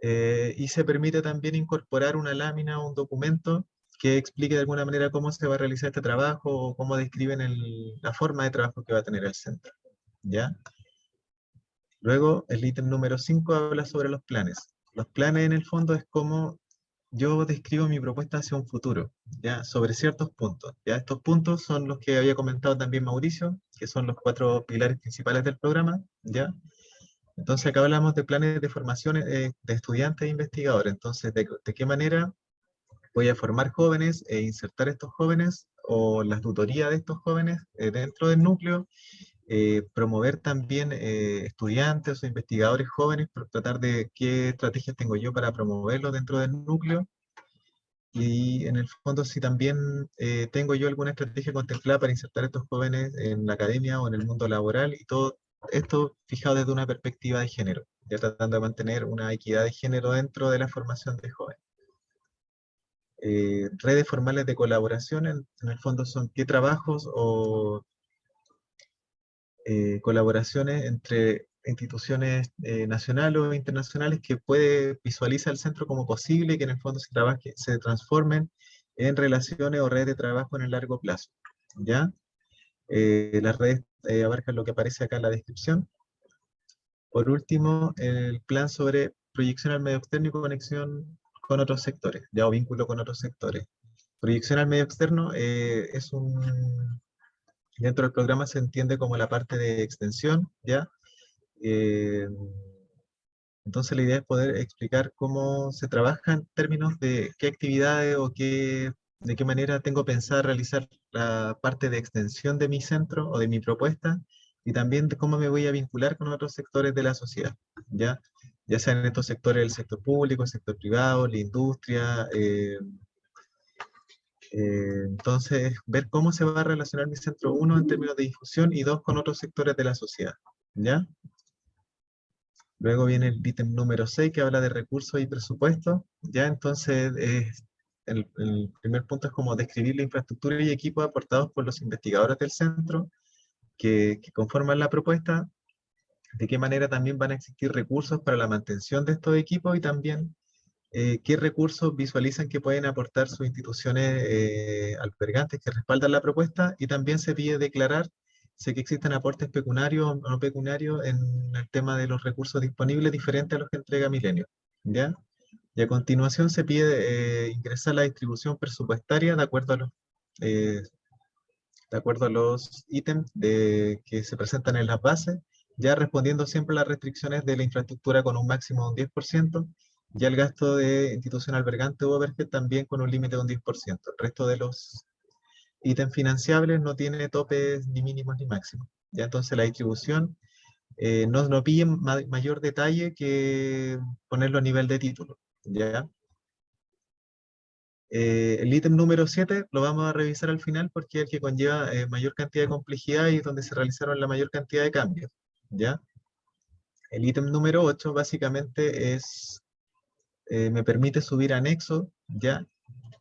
y se permite también incorporar una lámina o un documento que explique de alguna manera cómo se va a realizar este trabajo, o cómo describen la forma de trabajo que va a tener el centro, ¿ya? Luego, el ítem número 5 habla sobre los planes. Los planes, en el fondo, es como yo describo mi propuesta hacia un futuro, ¿ya? Sobre ciertos puntos, ¿ya? Estos puntos son los que había comentado también Mauricio, que son los 4 pilares principales del programa, ¿ya? Entonces acá hablamos de planes de formación de estudiantes e investigadores. Entonces, ¿de qué manera voy a formar jóvenes e insertar estos jóvenes, o la tutoría de estos jóvenes dentro del núcleo? Promover también estudiantes o investigadores jóvenes, por tratar de qué estrategias tengo yo para promoverlos dentro del núcleo. Y en el fondo, si también tengo yo alguna estrategia contemplada para insertar a estos jóvenes en la academia o en el mundo laboral, y todo esto fijado desde una perspectiva de género, ya tratando de mantener una equidad de género dentro de la formación de jóvenes. Redes formales de colaboración, en el fondo son qué trabajos o colaboraciones entre instituciones nacionales o internacionales que visualiza el centro como posible, y que en el fondo se transformen en relaciones o redes de trabajo en el largo plazo, ¿ya? Las redes abarcan lo que aparece acá en la descripción. Por último, el plan sobre proyección al medio externo y conexión con otros sectores, ya, o vínculo con otros sectores. Proyección al medio externo dentro del programa se entiende como la parte de extensión, ¿ya? Eh, entonces la idea es poder explicar cómo se trabaja en términos de qué actividades o de qué manera tengo pensado realizar la parte de extensión de mi centro o de mi propuesta, y también de cómo me voy a vincular con otros sectores de la sociedad, ¿ya? Ya sean en estos sectores, el sector público, el sector privado, la industria. Entonces, ver cómo se va a relacionar mi centro, 1, en términos de difusión, y 2, con otros sectores de la sociedad, ¿ya? Luego viene el ítem número 6, que habla de recursos y presupuestos, ¿ya? Entonces, el primer punto es como describir la infraestructura y equipos aportados por los investigadores del centro que conforman la propuesta, de qué manera también van a existir recursos para la mantención de estos equipos, y también qué recursos visualizan que pueden aportar sus instituciones albergantes que respaldan la propuesta. Y también se pide declarar sé que existen aportes pecuniarios o no pecuniarios en el tema de los recursos disponibles diferentes a los que entrega Milenio, ¿ya? Y a continuación se pide ingresar la distribución presupuestaria eh, de acuerdo a los ítems que se presentan en las bases, ya respondiendo siempre a las restricciones de la infraestructura con un máximo de un 10%, ya el gasto de institución albergante u overhead también con un límite de un 10%. El resto de los ítems financiables no tiene topes ni mínimos ni máximos. Ya entonces la distribución no pide mayor detalle que ponerlo a nivel de título. ¿Ya? El ítem número 7 lo vamos a revisar al final porque es el que conlleva mayor cantidad de complejidad y es donde se realizaron la mayor cantidad de cambios. ¿Ya? El ítem número 8 básicamente me permite subir anexos, ¿ya?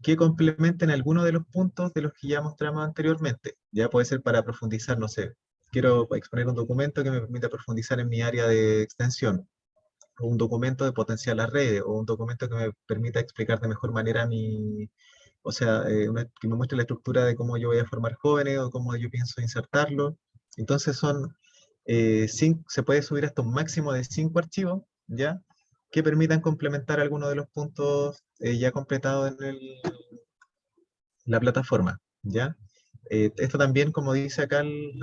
Que complementen algunos de los puntos de los que ya mostramos anteriormente. Ya puede ser para profundizar, no sé, quiero exponer un documento que me permita profundizar en mi área de extensión, o un documento de potenciar las redes, o un documento que me permita explicar de mejor manera o sea, que me muestre la estructura de cómo yo voy a formar jóvenes o cómo yo pienso insertarlo. Entonces se puede subir hasta un máximo de 5 archivos, ¿ya? Que permitan complementar algunos de los puntos ya completados en la plataforma, ¿ya? Esto también, como dice acá el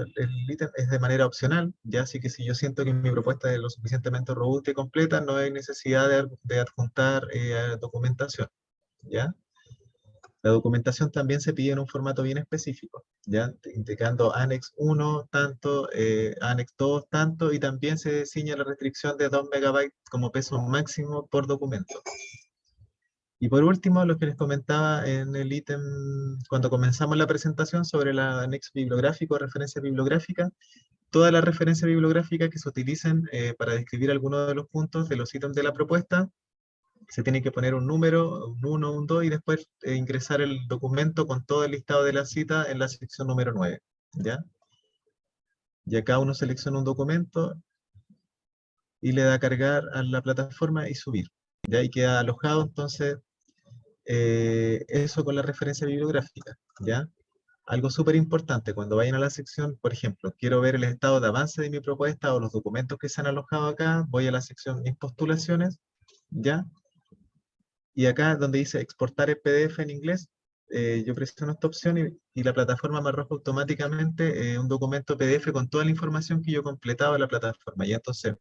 ítem, es de manera opcional, ya así que si yo siento que mi propuesta es lo suficientemente robusta y completa, no hay necesidad de adjuntar documentación, ¿ya? La documentación también se pide en un formato bien específico, ¿ya? Indicando Annex 1 tanto, Annex 2 tanto, y también se ciña la restricción de 2 megabytes como peso máximo por documento. Y por último, lo que les comentaba en el ítem, cuando comenzamos la presentación sobre el anexo bibliográfico, referencia bibliográfica, todas las referencias bibliográficas que se utilicen para describir algunos de los puntos de los ítems de la propuesta, se tiene que poner un número, un 1, un 2, y después ingresar el documento con todo el listado de la cita en la sección número 9, ¿ya? Y acá uno selecciona un documento y le da a cargar a la plataforma y subir, ¿ya? Y queda alojado entonces eso con la referencia bibliográfica, ¿ya? Algo súper importante, cuando vayan a la sección, por ejemplo, quiero ver el estado de avance de mi propuesta o los documentos que se han alojado acá, voy a la sección Mis postulaciones, ¿ya? Y acá donde dice exportar el PDF en inglés, yo presiono esta opción y la plataforma me arroja automáticamente un documento PDF con toda la información que yo he completado en la plataforma. Y entonces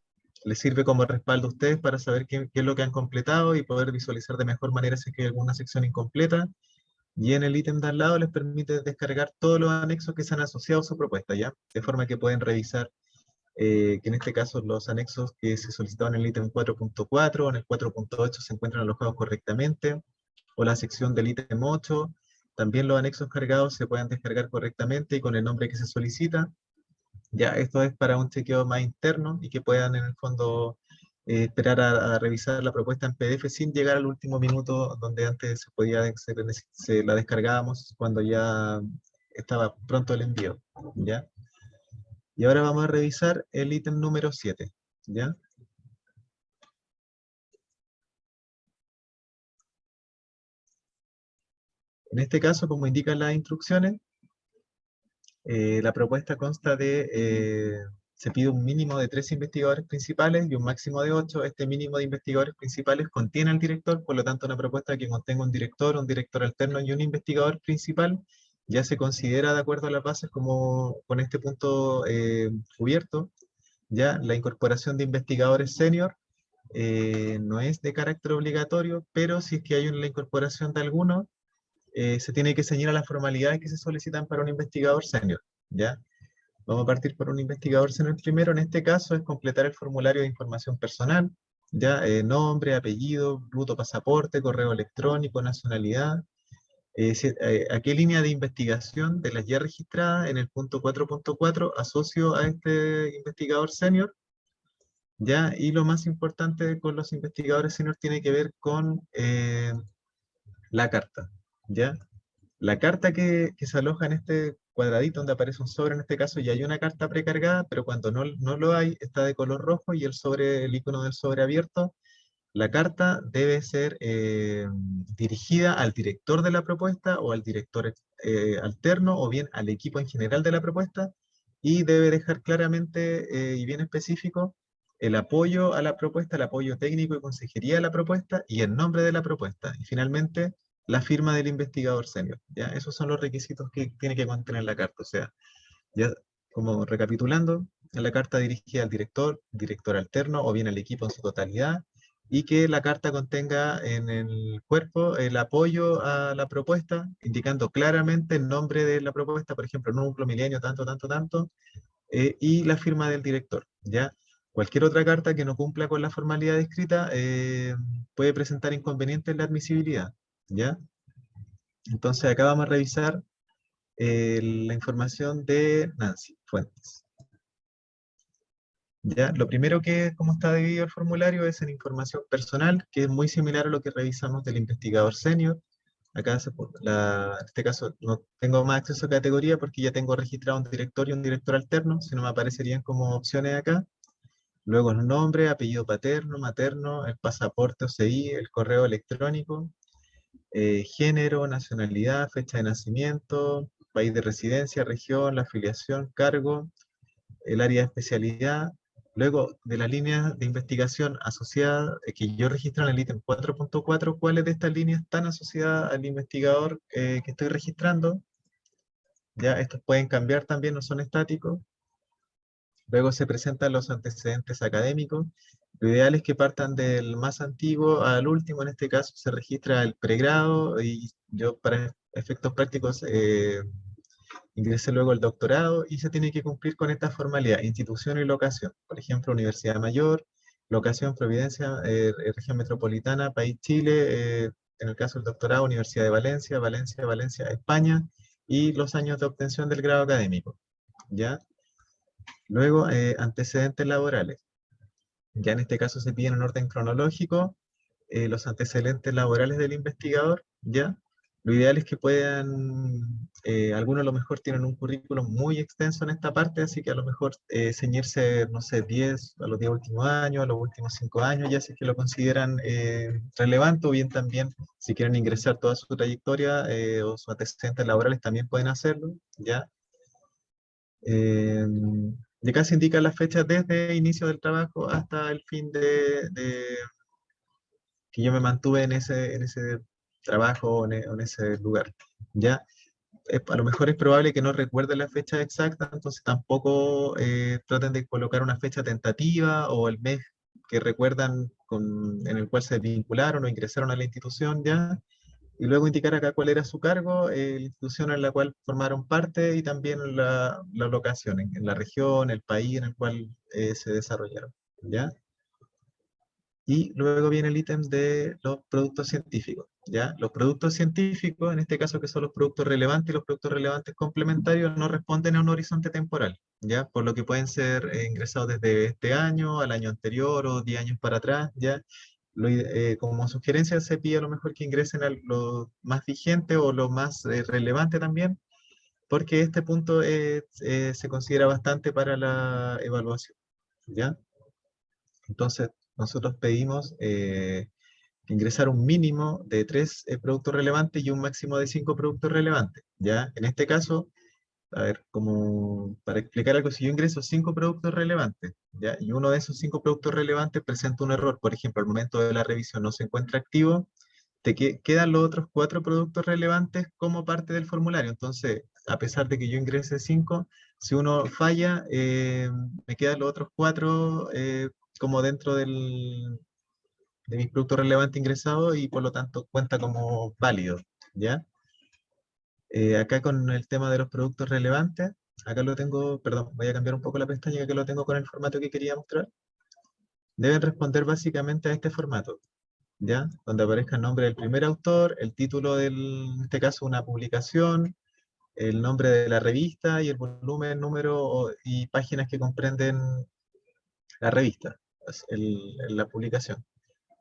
les sirve como respaldo a ustedes para saber qué es lo que han completado y poder visualizar de mejor manera si hay alguna sección incompleta. Y en el ítem de al lado les permite descargar todos los anexos que se han asociado a su propuesta, ¿ya? De forma que pueden revisar que en este caso los anexos que se solicitaban en el ítem 4.4 o en el 4.8 se encuentran alojados correctamente, o la sección del ítem 8, también los anexos cargados se pueden descargar correctamente y con el nombre que se solicita. Ya, esto es para un chequeo más interno y que puedan en el fondo esperar a revisar la propuesta en PDF sin llegar al último minuto donde antes se la descargábamos cuando ya estaba pronto el envío, ¿ya? Y ahora vamos a revisar el ítem número 7, ¿ya? En este caso, como indican las instrucciones, la propuesta consta se pide un mínimo de 3 investigadores principales y un máximo de 8. Este mínimo de investigadores principales contiene al director, por lo tanto una propuesta que contenga un director alterno y un investigador principal ya se considera de acuerdo a las bases como con este punto cubierto. Ya la incorporación de investigadores senior no es de carácter obligatorio, pero si es que hay la incorporación de alguno, se tiene que ceñir a las formalidades que se solicitan para un investigador senior, ¿ya? Vamos a partir por un investigador senior primero. En este caso es completar el formulario de información personal, ¿ya? Nombre, apellido, bruto, pasaporte, correo electrónico, nacionalidad. ¿A qué línea de investigación de las ya registradas en el punto 4.4 asocio a este investigador senior? ¿Ya? Y lo más importante con los investigadores senior tiene que ver con la carta, ¿ya? La carta que se aloja en este cuadradito donde aparece un sobre, en este caso ya hay una carta precargada, pero cuando no lo hay, está de color rojo y el icono del sobre abierto. La carta debe ser dirigida al director de la propuesta o al director alterno o bien al equipo en general de la propuesta y debe dejar claramente y bien específico el apoyo a la propuesta, el apoyo técnico y consejería a la propuesta y el nombre de la propuesta. Y finalmente, la firma del investigador senior. ¿Ya? Esos son los requisitos que tiene que contener la carta. O sea, ya como recapitulando, la carta dirigida al director, director alterno o bien al equipo en su totalidad, y que la carta contenga en el cuerpo el apoyo a la propuesta, indicando claramente el nombre de la propuesta, por ejemplo, núcleo, milenio, tanto, tanto, tanto, y la firma del director, ¿ya? Cualquier otra carta que no cumpla con la formalidad escrita puede presentar inconvenientes en la admisibilidad, ¿ya? Entonces acá vamos a revisar la información de Nancy Fuentes. Ya, lo primero que, como está dividido el formulario, es en información personal, que es muy similar a lo que revisamos del investigador senior. Acá, en este caso, no tengo más acceso a categoría porque ya tengo registrado un director y un director alterno, si no me aparecerían como opciones acá. Luego el nombre, apellido paterno, materno, el pasaporte o CI, el correo electrónico, género, nacionalidad, fecha de nacimiento, país de residencia, región, la afiliación, cargo, el área de especialidad. Luego, de las líneas de investigación asociadas que yo registro en el ítem 4.4, ¿cuáles de estas líneas están asociadas al investigador que estoy registrando? Ya, estos pueden cambiar también, no son estáticos. Luego se presentan los antecedentes académicos. Lo ideal es que partan del más antiguo al último. En este caso se registra el pregrado y yo para efectos prácticos ingresé luego el doctorado y se tiene que cumplir con esta formalidad, institución y locación. Por ejemplo, Universidad Mayor, locación Providencia, región metropolitana, país Chile, en el caso del doctorado, Universidad de Valencia, Valencia, España, y los años de obtención del grado académico. ¿Ya? Luego, antecedentes laborales. Ya en este caso se piden en orden cronológico los antecedentes laborales del investigador, ¿ya? Lo ideal es que puedan, algunos a lo mejor tienen un currículum muy extenso en esta parte, así que a lo mejor ceñirse, no sé, 10 a los 10 últimos años, a los últimos 5 años, ya si es que lo consideran relevante, o bien también si quieren ingresar toda su trayectoria o sus antecedentes laborales también pueden hacerlo, ¿ya? Y acá se indican las fechas desde inicio del trabajo hasta el fin que yo me mantuve en ese trabajo, o en ese lugar. ¿Ya? A lo mejor es probable que no recuerden la fecha exacta, entonces tampoco traten de colocar una fecha tentativa o el mes que recuerdan en el cual se vincularon o ingresaron a la institución, ¿ya? Y luego indicar acá cuál era su cargo, la institución en la cual formaron parte y también la locación, en la región, el país en el cual se desarrollaron, ¿ya? Y luego viene el ítem de los productos científicos, ¿ya? Los productos científicos, en este caso que son los productos relevantes y los productos relevantes complementarios, no responden a un horizonte temporal, ¿ya? Por lo que pueden ser ingresados desde este año al año anterior o 10 años para atrás, ¿ya? Como sugerencia se pide a lo mejor que ingresen a lo más vigente o lo más relevante también, porque este punto se considera bastante para la evaluación, ¿ya? Entonces, nosotros pedimos ingresar un mínimo de 3 productos relevantes y un máximo de 5 productos relevantes, ¿ya? En este caso, a ver, como para explicar algo, si yo ingreso 5 productos relevantes, ¿ya? Y uno de esos 5 productos relevantes presenta un error, por ejemplo, al momento de la revisión no se encuentra activo, quedan los otros 4 productos relevantes como parte del formulario. Entonces, a pesar de que yo ingrese 5, si uno falla, me quedan los otros 4 como dentro de mis productos relevantes ingresados y por lo tanto cuenta como válido, ¿ya? Acá con el tema de los productos relevantes, acá lo tengo, perdón, voy a cambiar un poco la pestaña que lo tengo con el formato que quería mostrar. Deben responder básicamente a este formato, ¿ya? Donde aparezca el nombre del primer autor, el título en este caso, una publicación, el nombre de la revista y el volumen, número y páginas que comprenden la revista, la publicación.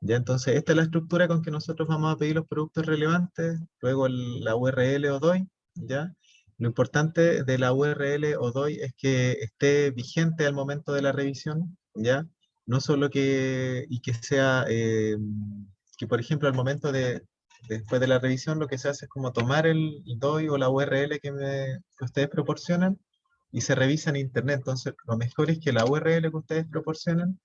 Ya, entonces, esta es la estructura con que nosotros vamos a pedir los productos relevantes, luego la URL o DOI, ¿ya? Lo importante de la URL o DOI es que esté vigente al momento de la revisión, ¿ya? No solo y que sea, que por ejemplo al momento después de la revisión lo que se hace es como tomar el DOI o la URL que ustedes proporcionan y se revisa en internet. Entonces, lo mejor es que la URL que ustedes proporcionan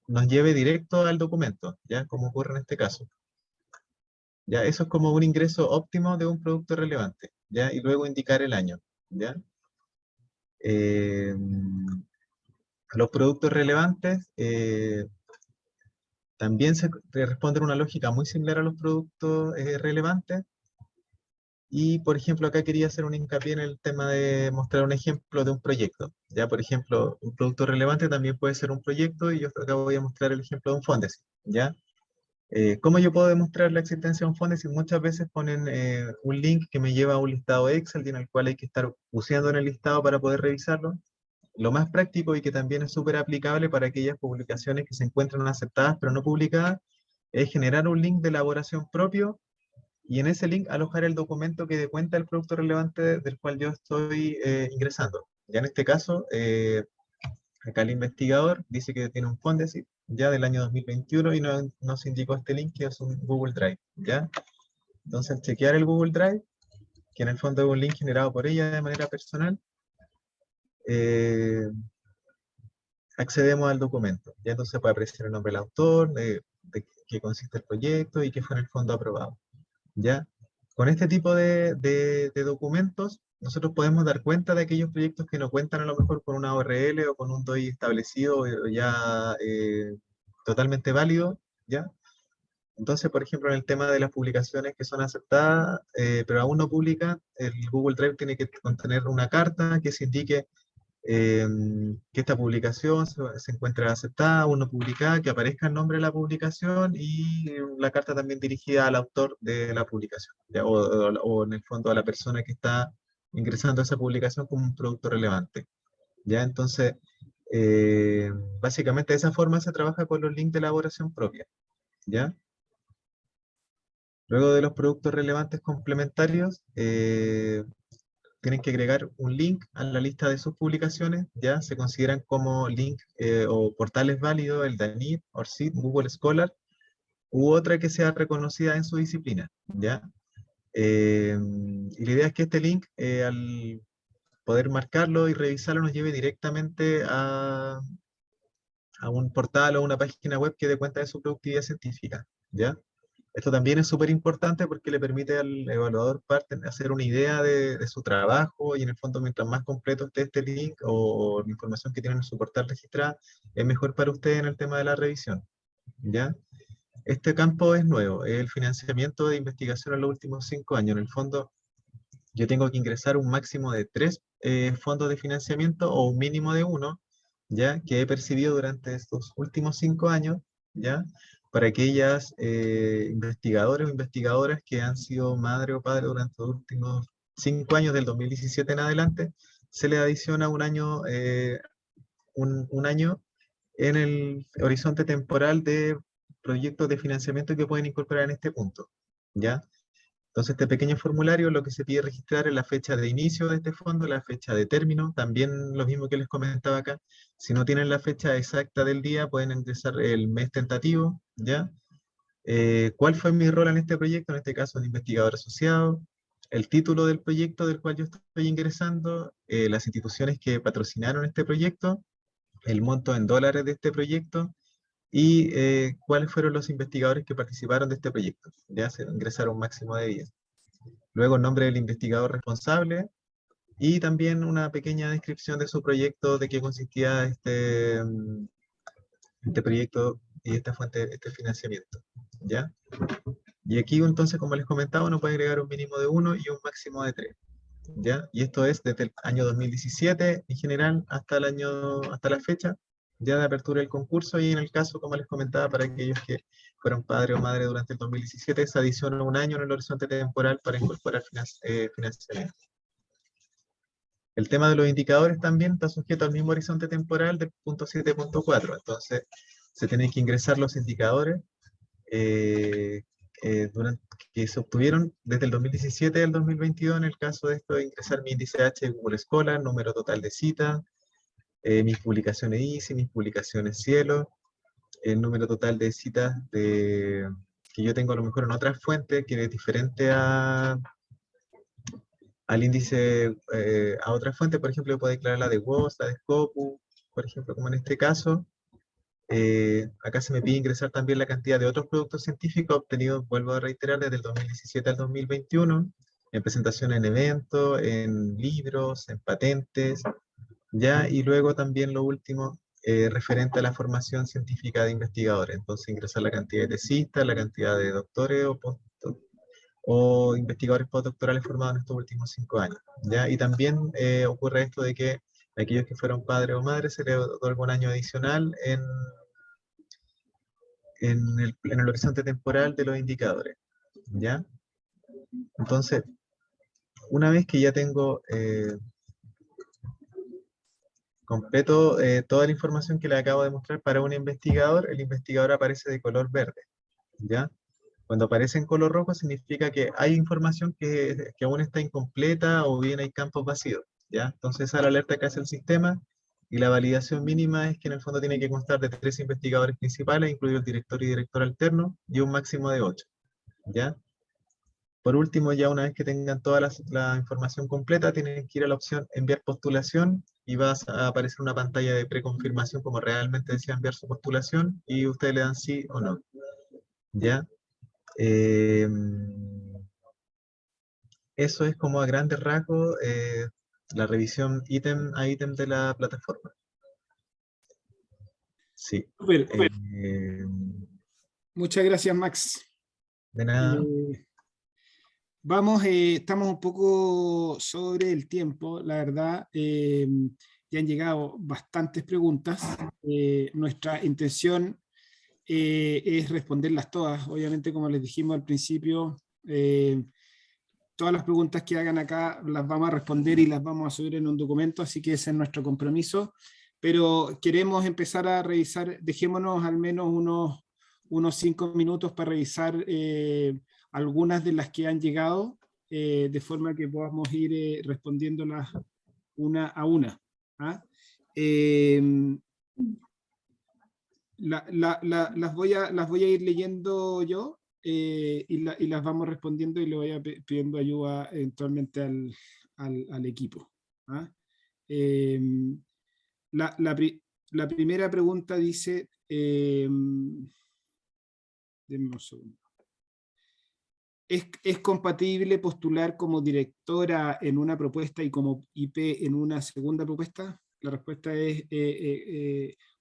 nos lleve directo al documento, ¿ya? Como ocurre en este caso. ¿Ya? Eso es como un ingreso óptimo de un producto relevante, ¿ya? Y luego indicar el año, ¿ya? Los productos relevantes también se responden a una lógica muy similar a los productos relevantes. Y, por ejemplo, acá quería hacer un hincapié en el tema de mostrar un ejemplo de un proyecto. Ya, por ejemplo, un producto relevante también puede ser un proyecto, y yo acá voy a mostrar el ejemplo de un Fondesit, ¿ya? ¿Cómo yo puedo demostrar la existencia de un Fondesit? Muchas veces ponen un link que me lleva a un listado Excel, y en el cual hay que estar buceando en el listado para poder revisarlo. Lo más práctico, y que también es súper aplicable para aquellas publicaciones que se encuentran aceptadas pero no publicadas, es generar un link de elaboración propio, y en ese link alojar el documento que dé cuenta del producto relevante del cual yo estoy ingresando. Ya en este caso, acá el investigador dice que tiene un Fondesit ya del año 2021, y nos indicó este link que es un Google Drive, ¿ya? Entonces, al chequear el Google Drive, que en el fondo es un link generado por ella de manera personal, accedemos al documento. Ya entonces puede apreciar el nombre del autor, de qué consiste el proyecto y qué fue en el fondo aprobado. ¿Ya? Con este tipo de documentos, nosotros podemos dar cuenta de aquellos proyectos que no cuentan a lo mejor con una URL o con un DOI establecido o ya totalmente válido, ¿ya? Entonces, por ejemplo, en el tema de las publicaciones que son aceptadas, pero aún no publican, el Google Drive tiene que contener una carta que se indique que esta publicación se encuentra aceptada, aún no publicada, que aparezca el nombre de la publicación y la carta también dirigida al autor de la publicación, ¿ya? O en el fondo a la persona que está ingresando a esa publicación como un producto relevante. ¿Ya? Entonces, eh, básicamente de esa forma se trabaja con los links de elaboración propia. ¿Ya? Luego de los productos relevantes complementarios, tienen que agregar un link a la lista de sus publicaciones, ya se consideran como link o portales válidos, el DANIT, ORCID, Google Scholar, u otra que sea reconocida en su disciplina, ¿ya? Y la idea es que este link, al poder marcarlo y revisarlo, nos lleve directamente a un portal o una página web que dé cuenta de su productividad científica, ¿ya? Esto también es súper importante porque le permite al evaluador hacer una idea de su trabajo, y en el fondo mientras más completo esté este link o la información que tiene en su portal registrada, es mejor para usted en el tema de la revisión, ¿ya? Este campo es nuevo, es el financiamiento de investigación en los últimos 5 años. En el fondo, yo tengo que ingresar un máximo de 3 fondos de financiamiento o un mínimo de 1, ¿ya? Que he percibido durante estos últimos 5 años, ¿ya? Para aquellas investigadores o investigadoras que han sido madre o padre durante los últimos 5 años, del 2017 en adelante, se le adiciona un año en el horizonte temporal de proyectos de financiamiento que pueden incorporar en este punto, ¿ya? Entonces, este pequeño formulario, lo que se pide registrar es la fecha de inicio de este fondo, la fecha de término, también lo mismo que les comentaba acá. Si no tienen la fecha exacta del día, pueden ingresar el mes tentativo, ¿ya? ¿Cuál fue mi rol en este proyecto? En este caso, un investigador asociado, el título del proyecto del cual yo estoy ingresando, las instituciones que patrocinaron este proyecto, el monto en dólares de este proyecto, y cuáles fueron los investigadores que participaron de este proyecto. Ya se ingresaron un máximo de 10. Luego el nombre del investigador responsable, y también una pequeña descripción de su proyecto, de qué consistía este proyecto y esta fuente, este financiamiento, ¿ya? Y aquí entonces, como les comentaba, uno puede agregar un mínimo de 1 y un máximo de 3, ¿ya? Y esto es desde el año 2017 en general hasta hasta la fecha ya de apertura del concurso, y en el caso, como les comentaba, para aquellos que fueron padre o madre durante el 2017, se adiciona un año en el horizonte temporal para incorporar financiamiento. El tema de los indicadores también está sujeto al mismo horizonte temporal del punto 7.4, entonces se tienen que ingresar los indicadores que se obtuvieron desde el 2017 al 2022, en el caso de esto, de ingresar mi índice H de Google Scholar, número total de citas, mis publicaciones ICI, mis publicaciones Cielo, el número total de citas que yo tengo a lo mejor en otras fuentes, que es diferente a al índice, a otra fuente, por ejemplo, puedo declarar la de WOS, la de Scopus, por ejemplo, como en este caso. Acá se me pide ingresar también la cantidad de otros productos científicos obtenidos, vuelvo a reiterar, desde el 2017 al 2021, en presentación en eventos, en libros, en patentes, ya, y luego también lo último, referente a la formación científica de investigadores. Entonces ingresar la cantidad de tesistas, la cantidad de doctores o investigadores postdoctorales formados en estos últimos 5 años, ¿ya? Y también ocurre esto de que aquellos que fueron padres o madres se les otorga un año adicional en el horizonte temporal de los indicadores, ¿ya? Entonces, una vez que ya tengo completo toda la información que le acabo de mostrar para un investigador, el investigador aparece de color verde, ¿ya? Cuando aparece en color rojo significa que hay información que aún está incompleta o bien hay campos vacíos, ¿ya? Entonces esa es la alerta que hace el sistema y la validación mínima es que en el fondo tiene que constar de 3 investigadores principales, incluido el director y director alterno, y un máximo de 8, ¿ya? Por último, ya una vez que tengan toda la información completa, tienen que ir a la opción enviar postulación y va a aparecer una pantalla de preconfirmación como realmente desea enviar su postulación y ustedes le dan sí o no, ¿ya? Eh, Eso es como a grandes rasgos la revisión ítem a ítem de la plataforma. Sí. Súper. Eh, Muchas gracias, Max. de nada. Vamos, estamos un poco sobre el tiempo, la verdad. Ya han llegado bastantes preguntas. Nuestra intención es responderlas todas. Obviamente, como les dijimos al principio, todas las preguntas que hagan acá las vamos a responder y las vamos a subir en un documento, así que ese es nuestro compromiso. Pero queremos empezar a revisar, dejémonos al menos unos 5 minutos para revisar algunas de las que han llegado, de forma que podamos ir respondiéndolas una a una. ¿Ah? Las voy a ir leyendo yo y las vamos respondiendo y le voy pidiendo ayuda eventualmente al equipo. ¿Ah? La primera pregunta dice, denme un segundo. ¿Es compatible postular como directora en una propuesta y como IP en una segunda propuesta? La respuesta es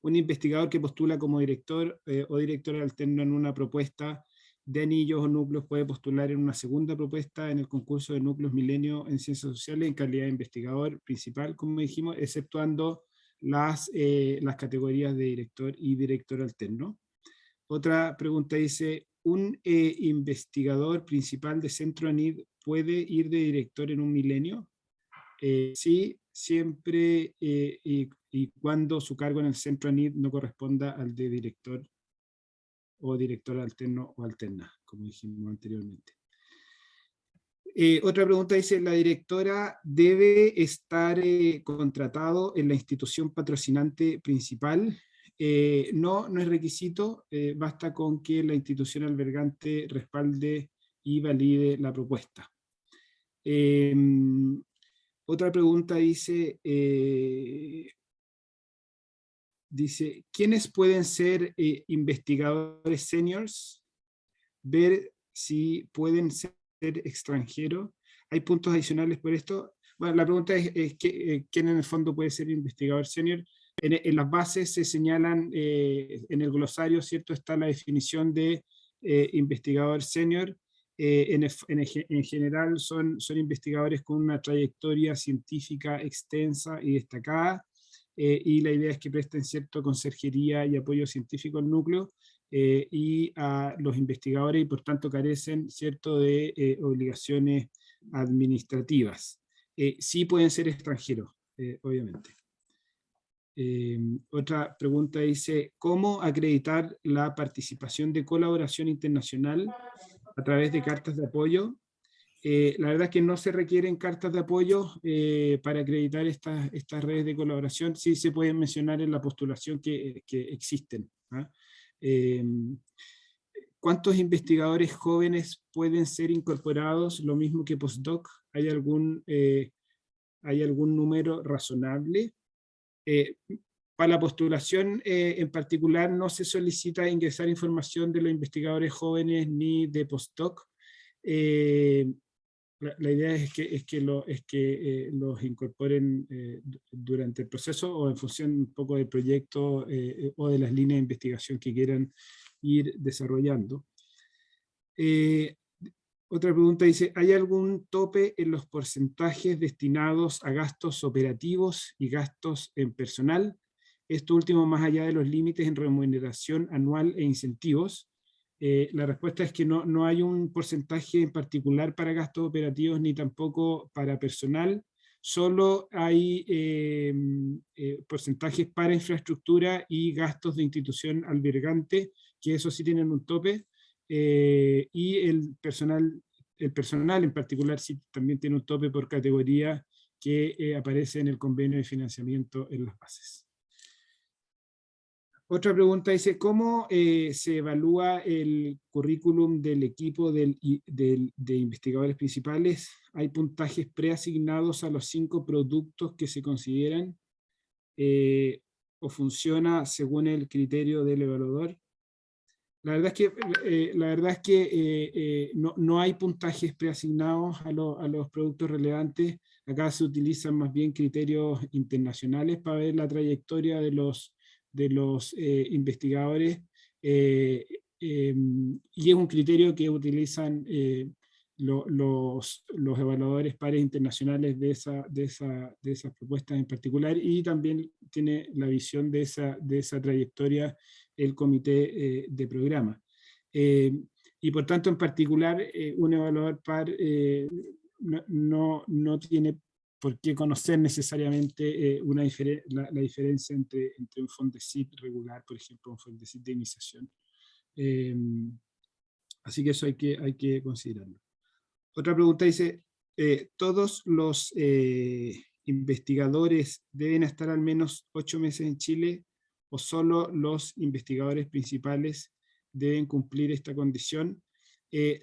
un investigador que postula como director o director alterno en una propuesta de anillos o núcleos puede postular en una segunda propuesta en el concurso de núcleos Milenio en Ciencias Sociales en calidad de investigador principal, como dijimos, exceptuando las categorías de director y director alterno. Otra pregunta dice, ¿un investigador principal de Centro ANID puede ir de director en un milenio? Sí, siempre y cuando su cargo en el Centro ANID no corresponda al de director o director alterno o alterna, como dijimos anteriormente. Otra pregunta dice, ¿la directora debe estar contratado en la institución patrocinante principal? No, no es requisito, basta con que la institución albergante respalde y valide la propuesta. Otra pregunta dice, ¿quiénes pueden ser investigadores seniors? Ver si pueden ser extranjeros. ¿Hay puntos adicionales por esto? Bueno, la pregunta es ¿quién en el fondo puede ser investigador senior? En las bases se señalan, en el glosario, ¿cierto? Está la definición de investigador senior. En general son investigadores con una trayectoria científica extensa y destacada, y la idea es que presten cierto conserjería y apoyo científico al núcleo, y a los investigadores y por tanto carecen, ¿cierto?, de obligaciones administrativas. Sí pueden ser extranjeros, obviamente. Otra pregunta dice, ¿cómo acreditar la participación de colaboración internacional a través de cartas de apoyo? La verdad es que no se requieren cartas de apoyo para acreditar estas redes de colaboración. Sí se pueden mencionar en la postulación que existen. ¿Ah? ¿Cuántos investigadores jóvenes pueden ser incorporados? Lo mismo que postdoc. ¿Hay algún número razonable? Para la postulación en particular no se solicita ingresar información de los investigadores jóvenes ni de postdoc. La idea es que los incorporen durante el proceso o en función un poco del proyecto o de las líneas de investigación que quieran ir desarrollando. Otra pregunta dice, ¿hay algún tope en los porcentajes destinados a gastos operativos y gastos en personal? Esto último más allá de los límites en remuneración anual e incentivos. La respuesta es que no hay un porcentaje en particular para gastos operativos ni tampoco para personal. Solo hay porcentajes para infraestructura y gastos de institución albergante, que eso sí tienen un tope. Y el personal en particular sí también tiene un tope por categoría que aparece en el convenio de financiamiento en las bases. Otra pregunta dice, ¿cómo se evalúa el currículum del equipo de investigadores principales? ¿Hay puntajes preasignados a los 5 productos que se consideran? ¿O funciona según el criterio del evaluador? La verdad es que no hay puntajes preasignados a los productos relevantes. Acá se utilizan más bien criterios internacionales para ver la trayectoria de los investigadores, y es un criterio que utilizan los evaluadores pares internacionales de esas propuestas en particular, y también tiene la visión de esa trayectoria el comité de programa. Y por tanto, en particular, un evaluador par no tiene por qué conocer necesariamente la diferencia entre un Fondesit regular, por ejemplo, un Fondesit de iniciación. Así que eso hay que considerarlo. Otra pregunta dice, ¿todos los investigadores deben estar al menos 8 meses en Chile o solo los investigadores principales deben cumplir esta condición?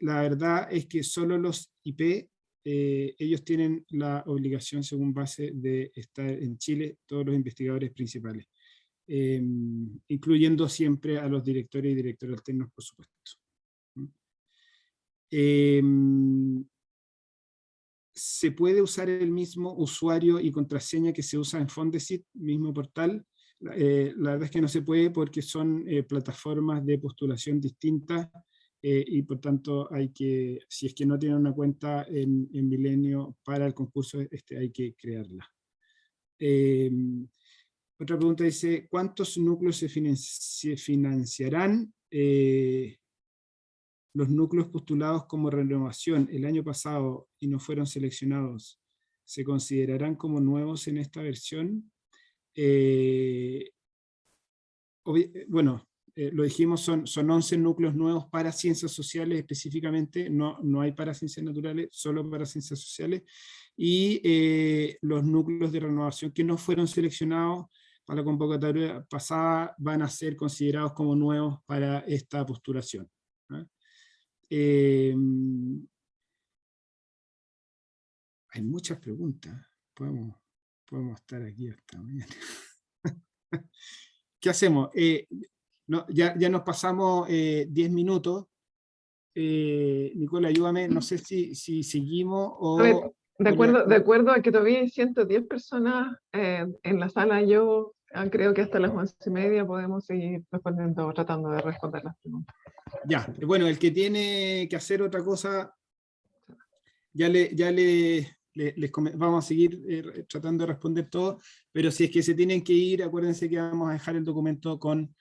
La verdad es que solo los IP, ellos tienen la obligación según base de estar en Chile, todos los investigadores principales, incluyendo siempre a los directores y directores alternos, por supuesto. ¿Se puede usar el mismo usuario y contraseña que se usa en Fondesit, mismo portal? La verdad es que no se puede porque son plataformas de postulación distintas, y por tanto si es que no tienen una cuenta en Milenio para el concurso, hay que crearla. Otra pregunta dice, ¿cuántos núcleos se financiarán? Los núcleos postulados como renovación el año pasado y no fueron seleccionados, ¿se considerarán como nuevos en esta versión? Bueno, lo dijimos, son 11 núcleos nuevos para ciencias sociales específicamente, no hay para ciencias naturales, solo para ciencias sociales, y los núcleos de renovación que no fueron seleccionados para la convocatoria pasada van a ser considerados como nuevos para esta postulación. Hay muchas preguntas, podemos estar aquí hasta mañana. ¿Qué hacemos? Ya nos pasamos 10 minutos. Nicola, ayúdame, no sé si seguimos o... A ver, de acuerdo a que todavía hay 110 personas en la sala, yo creo que hasta las 11:30 podemos seguir tratando de responder las preguntas. Ya, bueno, el que tiene que hacer otra cosa, vamos a seguir tratando de responder todo, pero si es que se tienen que ir, acuérdense que vamos a dejar el documento con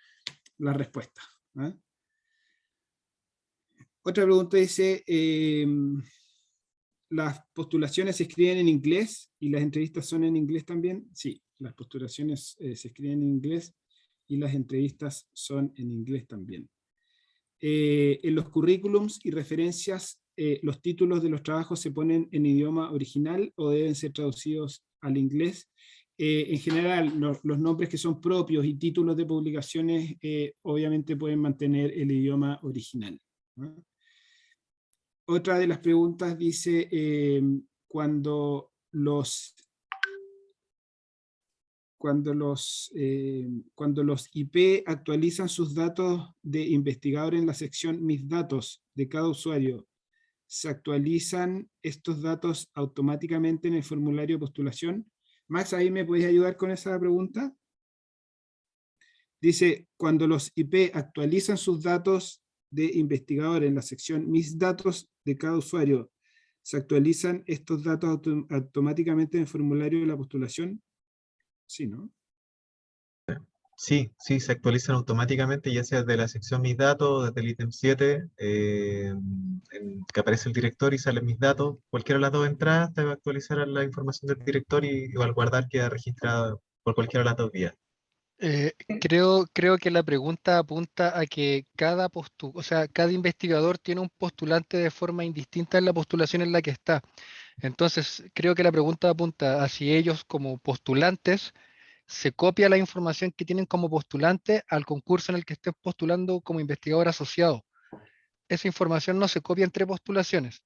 la respuesta. Otra pregunta dice, ¿las postulaciones se escriben en inglés y las entrevistas son en inglés también? Sí, las postulaciones se escriben en inglés y las entrevistas son en inglés también. En los currículums y referencias, los títulos de los trabajos se ponen en idioma original o deben ser traducidos al inglés. En general, los nombres que son propios y títulos de publicaciones obviamente pueden mantener el idioma original. ¿Ah? Otra de las preguntas dice, cuando los IP actualizan sus datos de investigador en la sección Mis datos de cada usuario, ¿se actualizan estos datos automáticamente en el formulario de postulación? Max, ¿ahí me podéis ayudar con esa pregunta? Dice, cuando los IP actualizan sus datos de investigador en la sección Mis datos de cada usuario, ¿se actualizan estos datos automáticamente en el formulario de la postulación? Sí, ¿no? Sí, sí, se actualizan automáticamente, ya sea desde la sección Mis datos, desde el ítem 7, que aparece el director y salen mis datos. Cualquiera de las dos entradas te va a actualizar la información del director y al guardar queda registrada por cualquiera de las dos vías. Creo que la pregunta apunta a que o sea, cada investigador tiene un postulante de forma indistinta en la postulación en la que está. Entonces, creo que la pregunta apunta a si ellos como postulantes se copia la información que tienen como postulante al concurso en el que estén postulando como investigador asociado. Esa información no se copia entre postulaciones.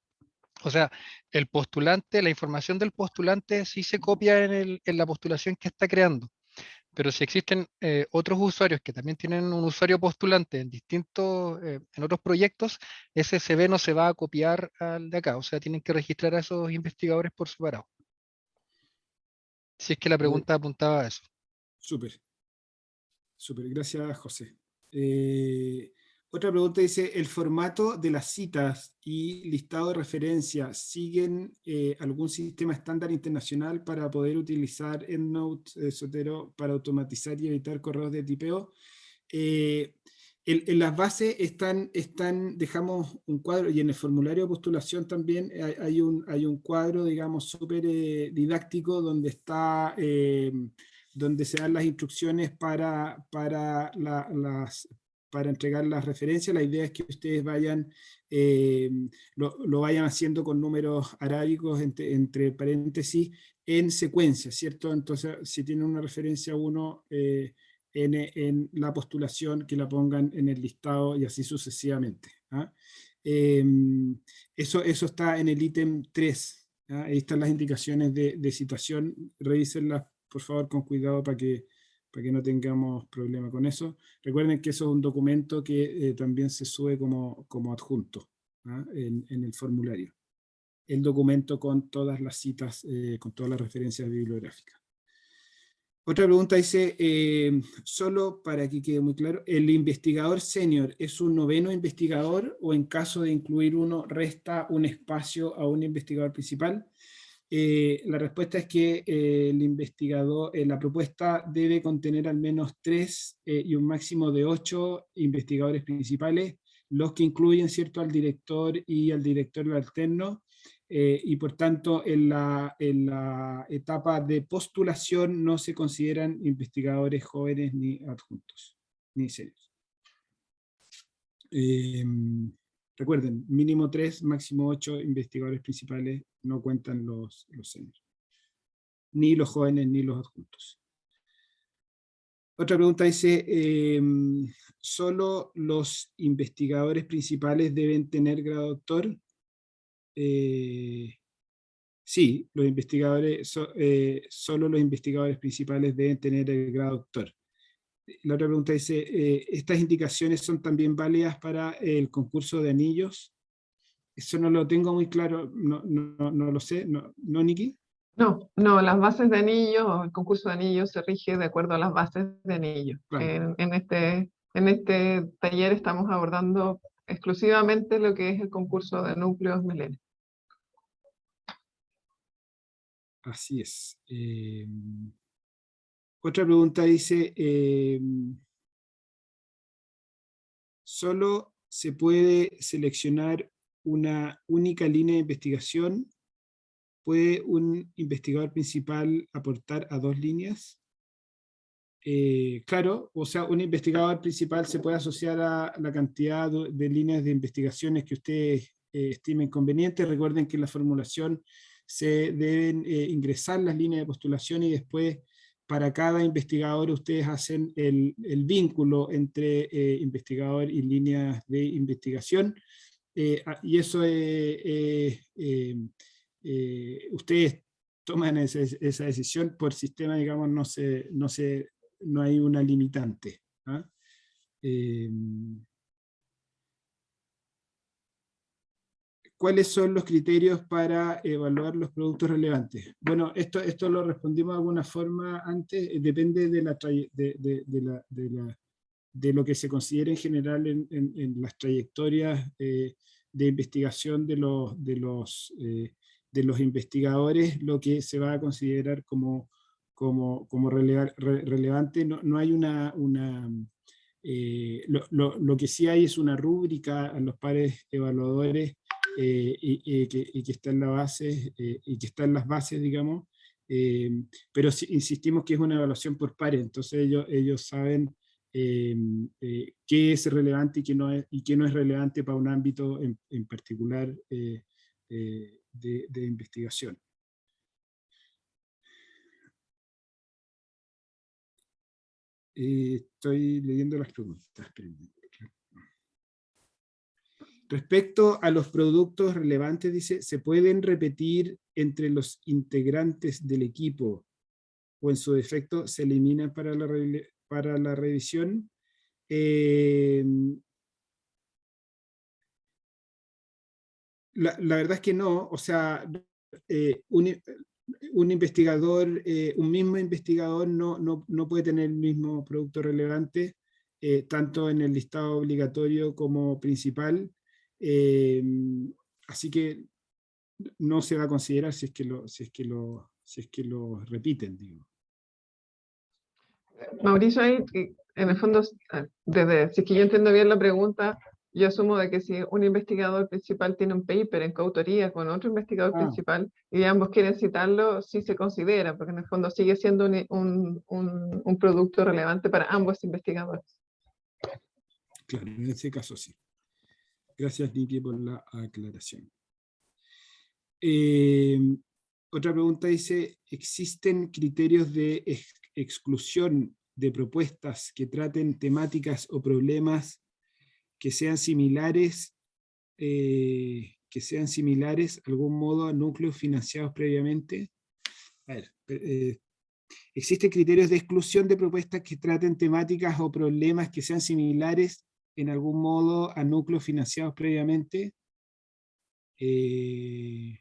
O sea, el postulante, la información del postulante sí se copia en la postulación que está creando. Pero si existen otros usuarios que también tienen un usuario postulante en otros proyectos, ese CV no se va a copiar al de acá. O sea, tienen que registrar a esos investigadores por separado. Si es que la pregunta apuntaba a eso. Súper. Súper, gracias, José. Otra pregunta dice, ¿el formato de las citas y listado de referencias siguen algún sistema estándar internacional para poder utilizar EndNote, Zotero, para automatizar y evitar correos de tipeo? En las bases dejamos un cuadro, y en el formulario de postulación también hay un cuadro, digamos, súper didáctico donde se dan las instrucciones para entregar las referencias. La idea es que ustedes lo vayan haciendo con números arábicos entre paréntesis en secuencia, ¿cierto? Entonces, si tienen una referencia 1 en la postulación, que la pongan en el listado y así sucesivamente. ¿Ah? Eso está en el ítem 3. ¿Ah? Ahí están las indicaciones de citación. Revísenlas, por favor, con cuidado para que no tengamos problema con eso. Recuerden que eso es un documento que también se sube como adjunto, ¿ah? en el formulario. El documento con todas las citas, con todas las referencias bibliográficas. Otra pregunta dice, solo para que quede muy claro, ¿el investigador senior es un noveno investigador o en caso de incluir uno resta un espacio a un investigador principal? La respuesta es que el investigador, la propuesta debe contener al menos 3 y un máximo de 8 investigadores principales, los que incluyen, ¿cierto?, al director y al director alterno, y por tanto en la etapa de postulación no se consideran investigadores jóvenes ni adjuntos, ni seniors. Recuerden, mínimo 3, máximo 8 investigadores principales, no cuentan los seniors, ni los jóvenes ni los adjuntos. Otra pregunta dice, ¿solo los investigadores principales deben tener grado doctor? Sí, los investigadores, solo los investigadores principales deben tener el grado doctor. La otra pregunta dice, ¿estas indicaciones son también válidas para el concurso de anillos? Eso no lo tengo muy claro, no lo sé, ¿no, Niki? No, las bases de anillos o el concurso de anillos se rige de acuerdo a las bases de anillos. Claro. En este taller estamos abordando exclusivamente lo que es el concurso de núcleos milenios. Así es. Otra pregunta dice, ¿solo se puede seleccionar una única línea de investigación? ¿Puede un investigador principal aportar a 2 líneas? Claro, o sea, un investigador principal se puede asociar a la cantidad de líneas de investigaciones que ustedes estimen convenientes. Recuerden que en la formulación se deben ingresar las líneas de postulación y después para cada investigador ustedes hacen el vínculo entre investigador y líneas de investigación, y eso ustedes toman esa decisión por sistema, digamos, no hay una limitante. ¿Ah? ¿Cuáles son los criterios para evaluar los productos relevantes? Bueno, esto lo respondimos de alguna forma antes, depende de lo que se considera en general en las trayectorias de investigación de los investigadores, lo que se va a considerar como relevante. No hay lo que sí hay es una rúbrica a los pares evaluadores y que está en la base, y que está en las bases, digamos, pero insistimos que es una evaluación por pares, entonces ellos saben qué es relevante y qué no es relevante para un ámbito en particular de investigación. Estoy leyendo las preguntas. Respecto a los productos relevantes, dice, ¿se pueden repetir entre los integrantes del equipo o en su defecto se eliminan para la revisión? La verdad es que no, o sea, un investigador, un mismo investigador no puede tener el mismo producto relevante, tanto en el listado obligatorio como principal, así que no se va a considerar si es que lo repiten, digo. Mauricio, ahí, en el fondo, si es que yo entiendo bien la pregunta, yo asumo de que si un investigador principal tiene un paper en coautoría con otro investigador principal y ambos quieren citarlo, sí se considera, porque en el fondo sigue siendo un producto relevante para ambos investigadores. Claro, en ese caso sí. Gracias, Niki, por la aclaración. Otra pregunta dice, ¿existen criterios de exclusión de propuestas que traten temáticas o problemas que sean similares de algún modo a núcleos financiados previamente? A ver, ¿existen criterios de exclusión de propuestas que traten temáticas o problemas que sean similares en algún modo a núcleos financiados previamente? Yo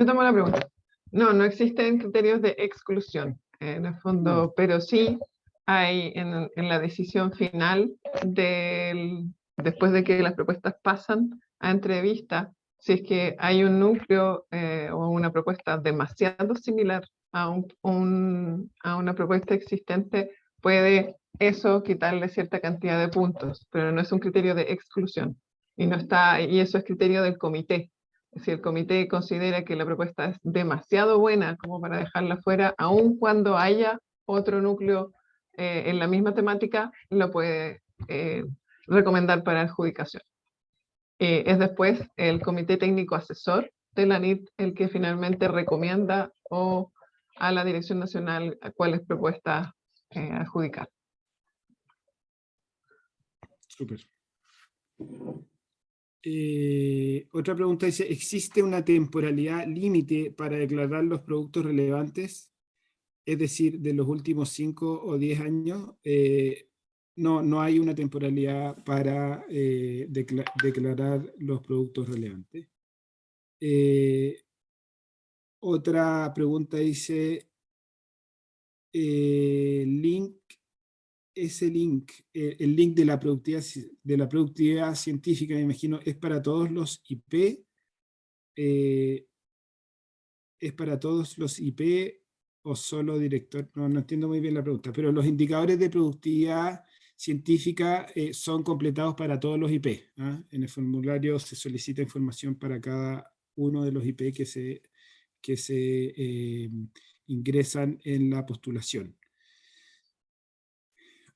tomo la pregunta. No existen criterios de exclusión, en el fondo, pero sí hay en la decisión final, después de que las propuestas pasan a entrevista, si es que hay un núcleo o una propuesta demasiado similar a una propuesta existente, puede eso quitarle cierta cantidad de puntos, pero no es un criterio de exclusión. Y eso es criterio del comité. Si el comité considera que la propuesta es demasiado buena como para dejarla fuera, aun cuando haya otro núcleo en la misma temática, lo puede recomendar para adjudicación. Es después el comité técnico asesor de la NIT el que finalmente recomienda a la Dirección Nacional a cuáles propuestas adjudicar. Súper. Otra pregunta dice, ¿existe una temporalidad límite para declarar los productos relevantes? Es decir, de los últimos 5 o 10 años. No hay una temporalidad para declarar los productos relevantes. Otra pregunta dice, el link el link de la productividad científica, me imagino, ¿es para todos los IP? ¿Es para todos los IP o solo director? No entiendo muy bien la pregunta, pero los indicadores de productividad científica son completados para todos los IP. ¿Ah? En el formulario se solicita información para cada uno de los IP que se ingresan en la postulación.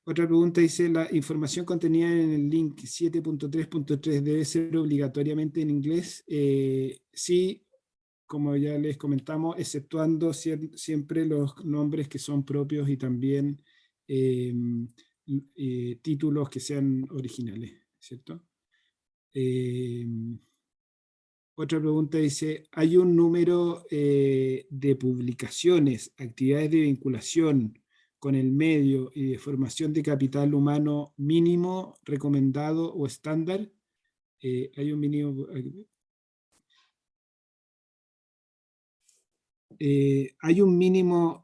Otra pregunta dice, ¿la información contenida en el link 7.3.3 debe ser obligatoriamente en inglés? Sí, como ya les comentamos, exceptuando siempre los nombres que son propios y también títulos que sean originales, ¿cierto? Otra pregunta dice, ¿hay un número de publicaciones, actividades de vinculación con el medio y de formación de capital humano mínimo, recomendado o estándar? Hay un mínimo...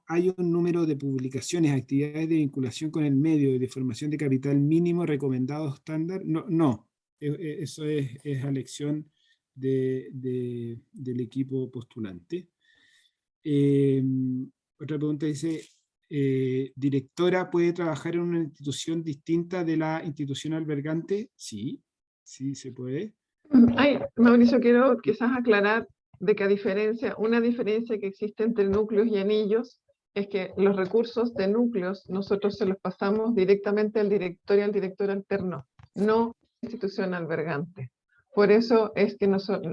hay un número de publicaciones, actividades de vinculación con el medio y de formación de capital mínimo, recomendado o estándar. No, eso es a elección del equipo postulante. Otra pregunta dice, ¿directora puede trabajar en una institución distinta de la institución albergante? Sí, sí se puede. Ay, Mauricio, quiero quizás aclarar de que una diferencia que existe entre núcleos y anillos es que los recursos de núcleos nosotros se los pasamos directamente al director y al director alterno, no a la institución albergante. Por eso es que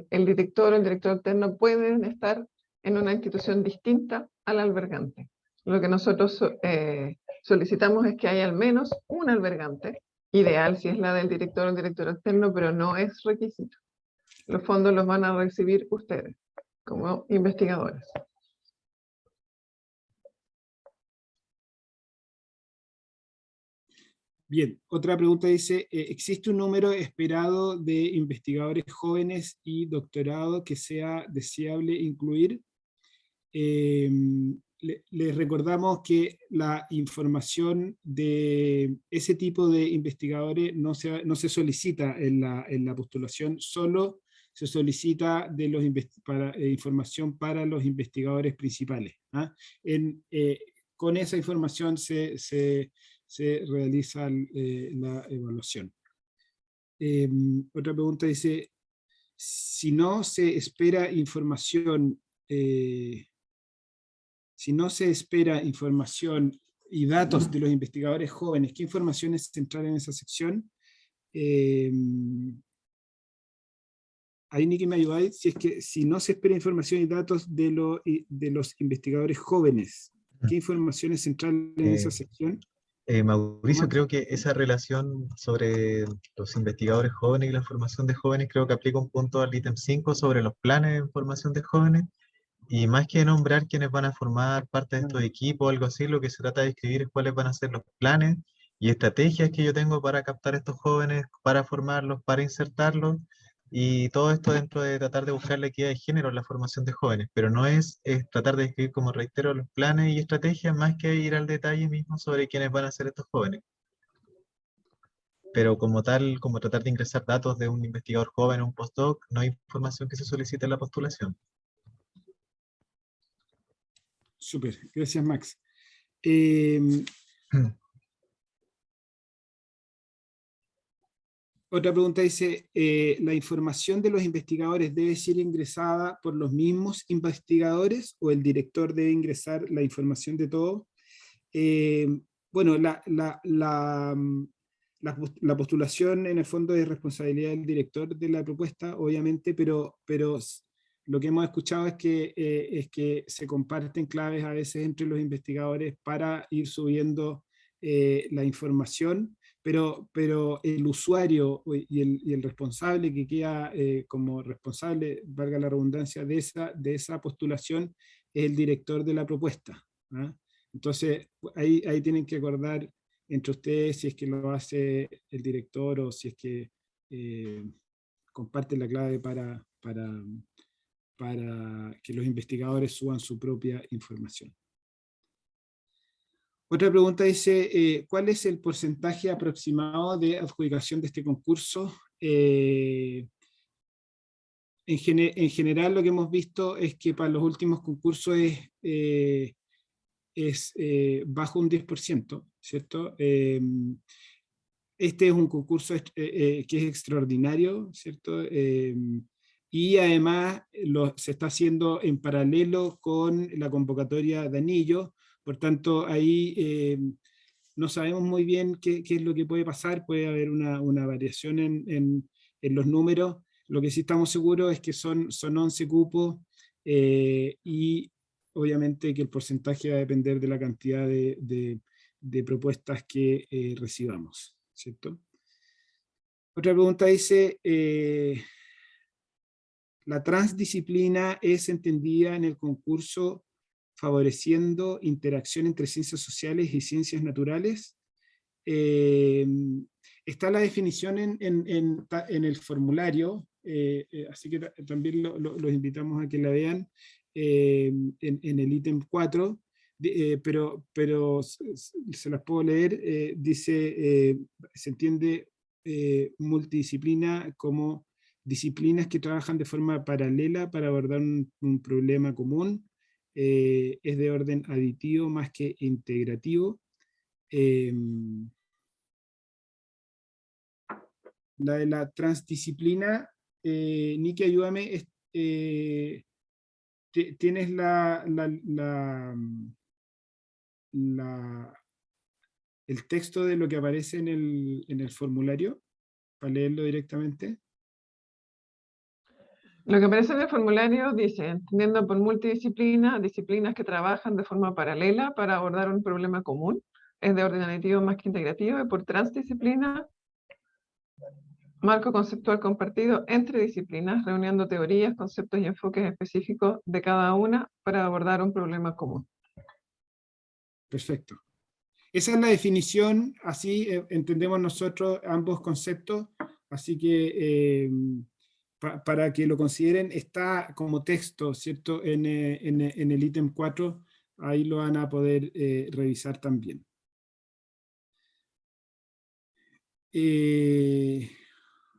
el director o el director alterno pueden estar en una institución distinta al albergante. Lo que nosotros solicitamos es que haya al menos un albergante, ideal si es la del director o el director alterno, pero no es requisito. Los fondos los van a recibir ustedes como investigadores. Bien, otra pregunta dice, ¿existe un número esperado de investigadores jóvenes y doctorado que sea deseable incluir? Les recordamos que la información de ese tipo de investigadores no se solicita en la postulación, solo se solicita información para los investigadores principales. ¿Ah? Con esa información se realiza la evaluación. Otra pregunta dice, si no se espera información y datos de los investigadores jóvenes, ¿qué información es central en esa sección? Ahí Niki me ayudáis, si no se espera información y datos de los investigadores jóvenes, ¿qué información es central en esa sección? Mauricio, creo que esa relación sobre los investigadores jóvenes y la formación de jóvenes, creo que aplica un punto al ítem 5 sobre los planes de formación de jóvenes. Y más que nombrar quiénes van a formar parte de estos equipos o algo así, lo que se trata de escribir es cuáles van a ser los planes y estrategias que yo tengo para captar a estos jóvenes, para formarlos, para insertarlos, y todo esto dentro de tratar de buscar la equidad de género en la formación de jóvenes, pero no es tratar de escribir, como reitero, los planes y estrategias, más que ir al detalle mismo sobre quiénes van a ser estos jóvenes. Pero como tal, como tratar de ingresar datos de un investigador joven o un postdoc, no hay información que se solicite en la postulación. Súper, gracias Max. Otra pregunta dice, ¿la información de los investigadores debe ser ingresada por los mismos investigadores o el director debe ingresar la información de todos? Bueno, la postulación en el fondo es responsabilidad del director de la propuesta, obviamente, pero lo que hemos escuchado es que se comparten claves a veces entre los investigadores para ir subiendo la información, pero el usuario y el responsable que queda como responsable, valga la redundancia, de esa postulación es el director de la propuesta. ¿Ah? Entonces, ahí tienen que acordar entre ustedes si es que lo hace el director o si es que comparten la clave para que los investigadores suban su propia información. Otra pregunta dice, ¿cuál es el porcentaje aproximado de adjudicación de este concurso? En general lo que hemos visto es que para los últimos concursos es bajo un 10%, ¿cierto? Este es un concurso que es extraordinario, ¿cierto? Y además se está haciendo en paralelo con la convocatoria de anillo, por tanto ahí no sabemos muy bien qué es lo que puede pasar, puede haber una variación en los números. Lo que sí estamos seguros es que son 11 cupos y obviamente que el porcentaje va a depender de la cantidad de propuestas que recibamos, ¿cierto? Otra pregunta dice, la transdisciplina es entendida en el concurso favoreciendo interacción entre ciencias sociales y ciencias naturales. Está la definición en el formulario, así que también los invitamos a que la vean en el ítem 4, pero se las puedo leer. Dice, se entiende multidisciplina como disciplinas que trabajan de forma paralela para abordar un problema común. Es de orden aditivo más que integrativo. La de la transdisciplina, Niki, ayúdame, tienes el texto de lo que aparece en el formulario, para leerlo directamente. Lo que aparece en el formulario dice, entendiendo por multidisciplina, disciplinas que trabajan de forma paralela para abordar un problema común, es de orden aditivo más que integrativo, y por transdisciplina, marco conceptual compartido entre disciplinas, reuniendo teorías, conceptos y enfoques específicos de cada una para abordar un problema común. Perfecto. Esa es la definición, así entendemos nosotros ambos conceptos, así que para que lo consideren, está como texto, ¿cierto? En el ítem 4, ahí lo van a poder revisar también.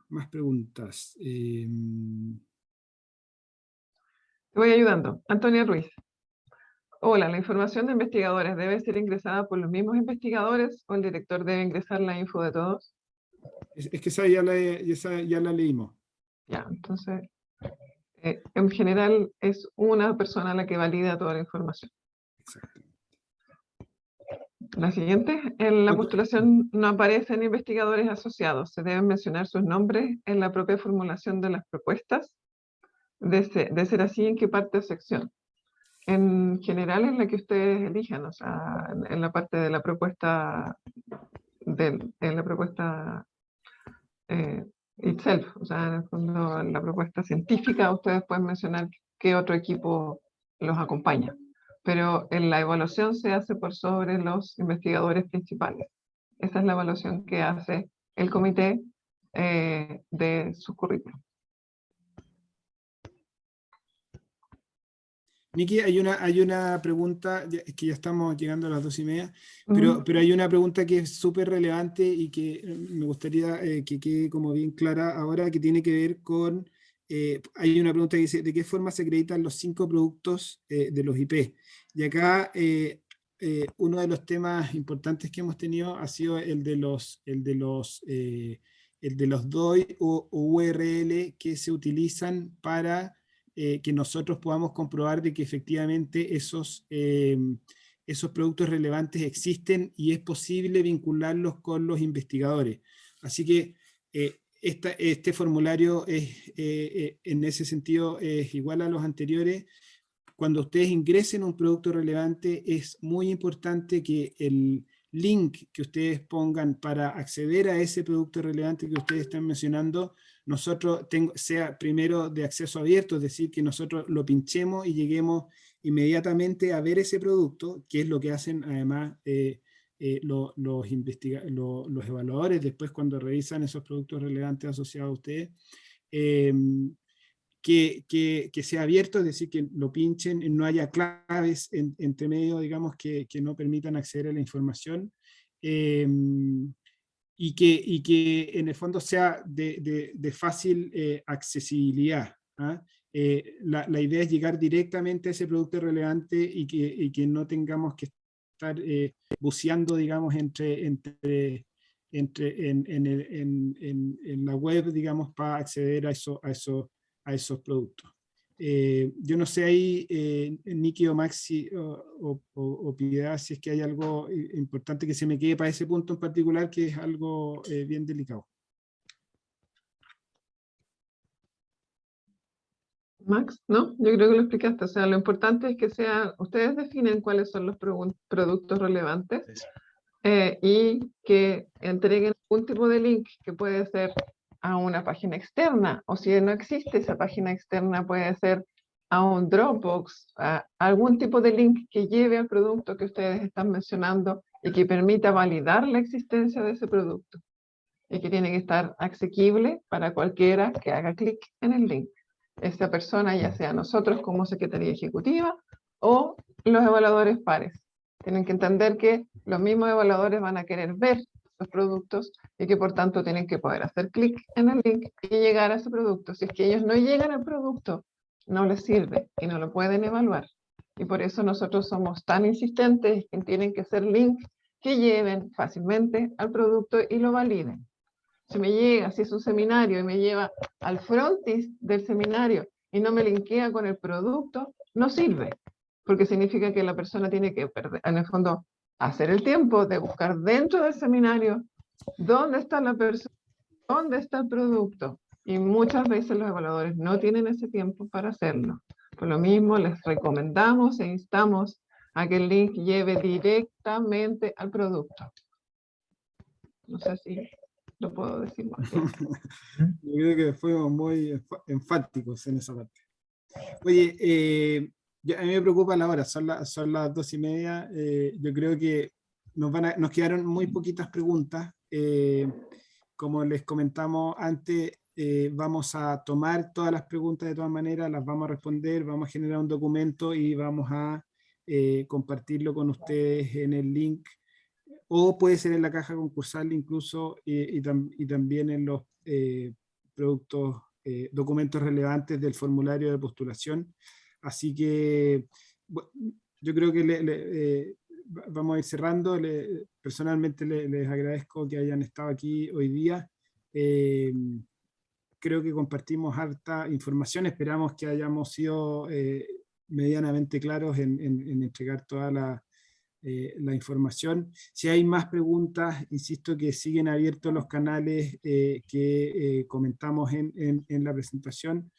Más preguntas. Te voy ayudando. Antonia Ruiz. Hola, ¿la información de investigadores debe ser ingresada por los mismos investigadores o el director debe ingresar la info de todos? Es que esa ya la leímos. Ya, entonces, en general es una persona la que valida toda la información. Exacto. La siguiente, en la postulación no aparecen investigadores asociados. ¿Se deben mencionar sus nombres en la propia formulación de las propuestas? De ser así, ¿en qué parte o sección? En general, en la que ustedes elijan, o sea, en la parte de la propuesta, en la propuesta itself, o sea, en el fondo, en la propuesta científica, ustedes pueden mencionar qué otro equipo los acompaña, pero en la evaluación se hace por sobre los investigadores principales. Esa es la evaluación que hace el comité de su currículum. Niki, hay una pregunta, es que ya estamos llegando a las 2:30, Ujú. pero hay una pregunta que es súper relevante y que me gustaría que quede como bien clara ahora, que tiene que ver con, hay una pregunta que dice, ¿de qué forma se acreditan los 5 productos de los IP? Y acá uno de los temas importantes que hemos tenido ha sido el de los DOI o URL que se utilizan para que nosotros podamos comprobar de que efectivamente esos productos relevantes existen y es posible vincularlos con los investigadores. Así que este formulario en ese sentido es igual a los anteriores. Cuando ustedes ingresen un producto relevante, es muy importante que el link que ustedes pongan para acceder a ese producto relevante que ustedes están mencionando, nosotros sea primero de acceso abierto, es decir, que nosotros lo pinchemos y lleguemos inmediatamente a ver ese producto, que es lo que hacen además los evaluadores después cuando revisan esos productos relevantes asociados a ustedes. Que sea abierto, es decir, que lo pinchen, no haya claves entre medio, digamos, que no permitan acceder a la información, y que en el fondo sea de fácil accesibilidad. ¿Ah? La idea es llegar directamente a ese producto relevante y que no tengamos que estar buceando, digamos, en la web, digamos, para acceder a esos productos. Yo no sé ahí, Niki o Maxi o Piedad, si es que hay algo importante que se me quede para ese punto en particular, que es algo bien delicado. Max, ¿no? Yo creo que lo explicaste. O sea, lo importante es que ustedes definen cuáles son los productos relevantes Sí. y que entreguen algún tipo de link que puede ser a una página externa, o si no existe esa página externa, puede ser a un Dropbox, a algún tipo de link que lleve al producto que ustedes están mencionando y que permita validar la existencia de ese producto. Y que tiene que estar asequible para cualquiera que haga clic en el link. Esa persona, ya sea nosotros como Secretaría Ejecutiva o los evaluadores pares. Tienen que entender que los mismos evaluadores van a querer ver los productos y que por tanto tienen que poder hacer clic en el link y llegar a ese producto. Si es que ellos no llegan al producto, no les sirve y no lo pueden evaluar. Y por eso nosotros somos tan insistentes en que tienen que ser links que lleven fácilmente al producto y lo validen. Si me llega, si es un seminario y me lleva al frontis del seminario y no me linkea con el producto, no sirve, porque significa que la persona tiene que perder, en el fondo, hacer el tiempo de buscar dentro del seminario dónde está la persona, dónde está el producto. Y muchas veces los evaluadores no tienen ese tiempo para hacerlo. Por lo mismo, les recomendamos e instamos a que el link lleve directamente al producto. No sé si lo puedo decir más claro. Yo creo que fuimos muy enfáticos en esa parte. Oye, a mí me preocupa la hora, son las 2:30. Yo creo que nos quedaron muy poquitas preguntas. Como les comentamos antes, vamos a tomar todas las preguntas de todas maneras, las vamos a responder, vamos a generar un documento y vamos a compartirlo con ustedes en el link, o puede ser en la caja concursal incluso, y también en los documentos relevantes del formulario de postulación. Así que yo creo que vamos a ir cerrando. Personalmente les agradezco que hayan estado aquí hoy día. Creo que compartimos harta información. Esperamos que hayamos sido medianamente claros en entregar toda la información. Si hay más preguntas, insisto que siguen abiertos los canales que comentamos en la presentación.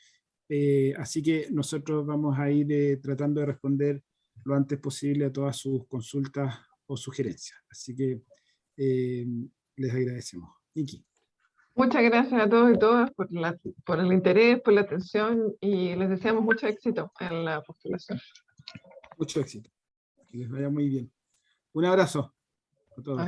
Así que nosotros vamos a ir tratando de responder lo antes posible a todas sus consultas o sugerencias. Así que les agradecemos. Niki. Muchas gracias a todos y todas por el interés, por la atención y les deseamos mucho éxito en la postulación. Mucho éxito. Que les vaya muy bien. Un abrazo a todos.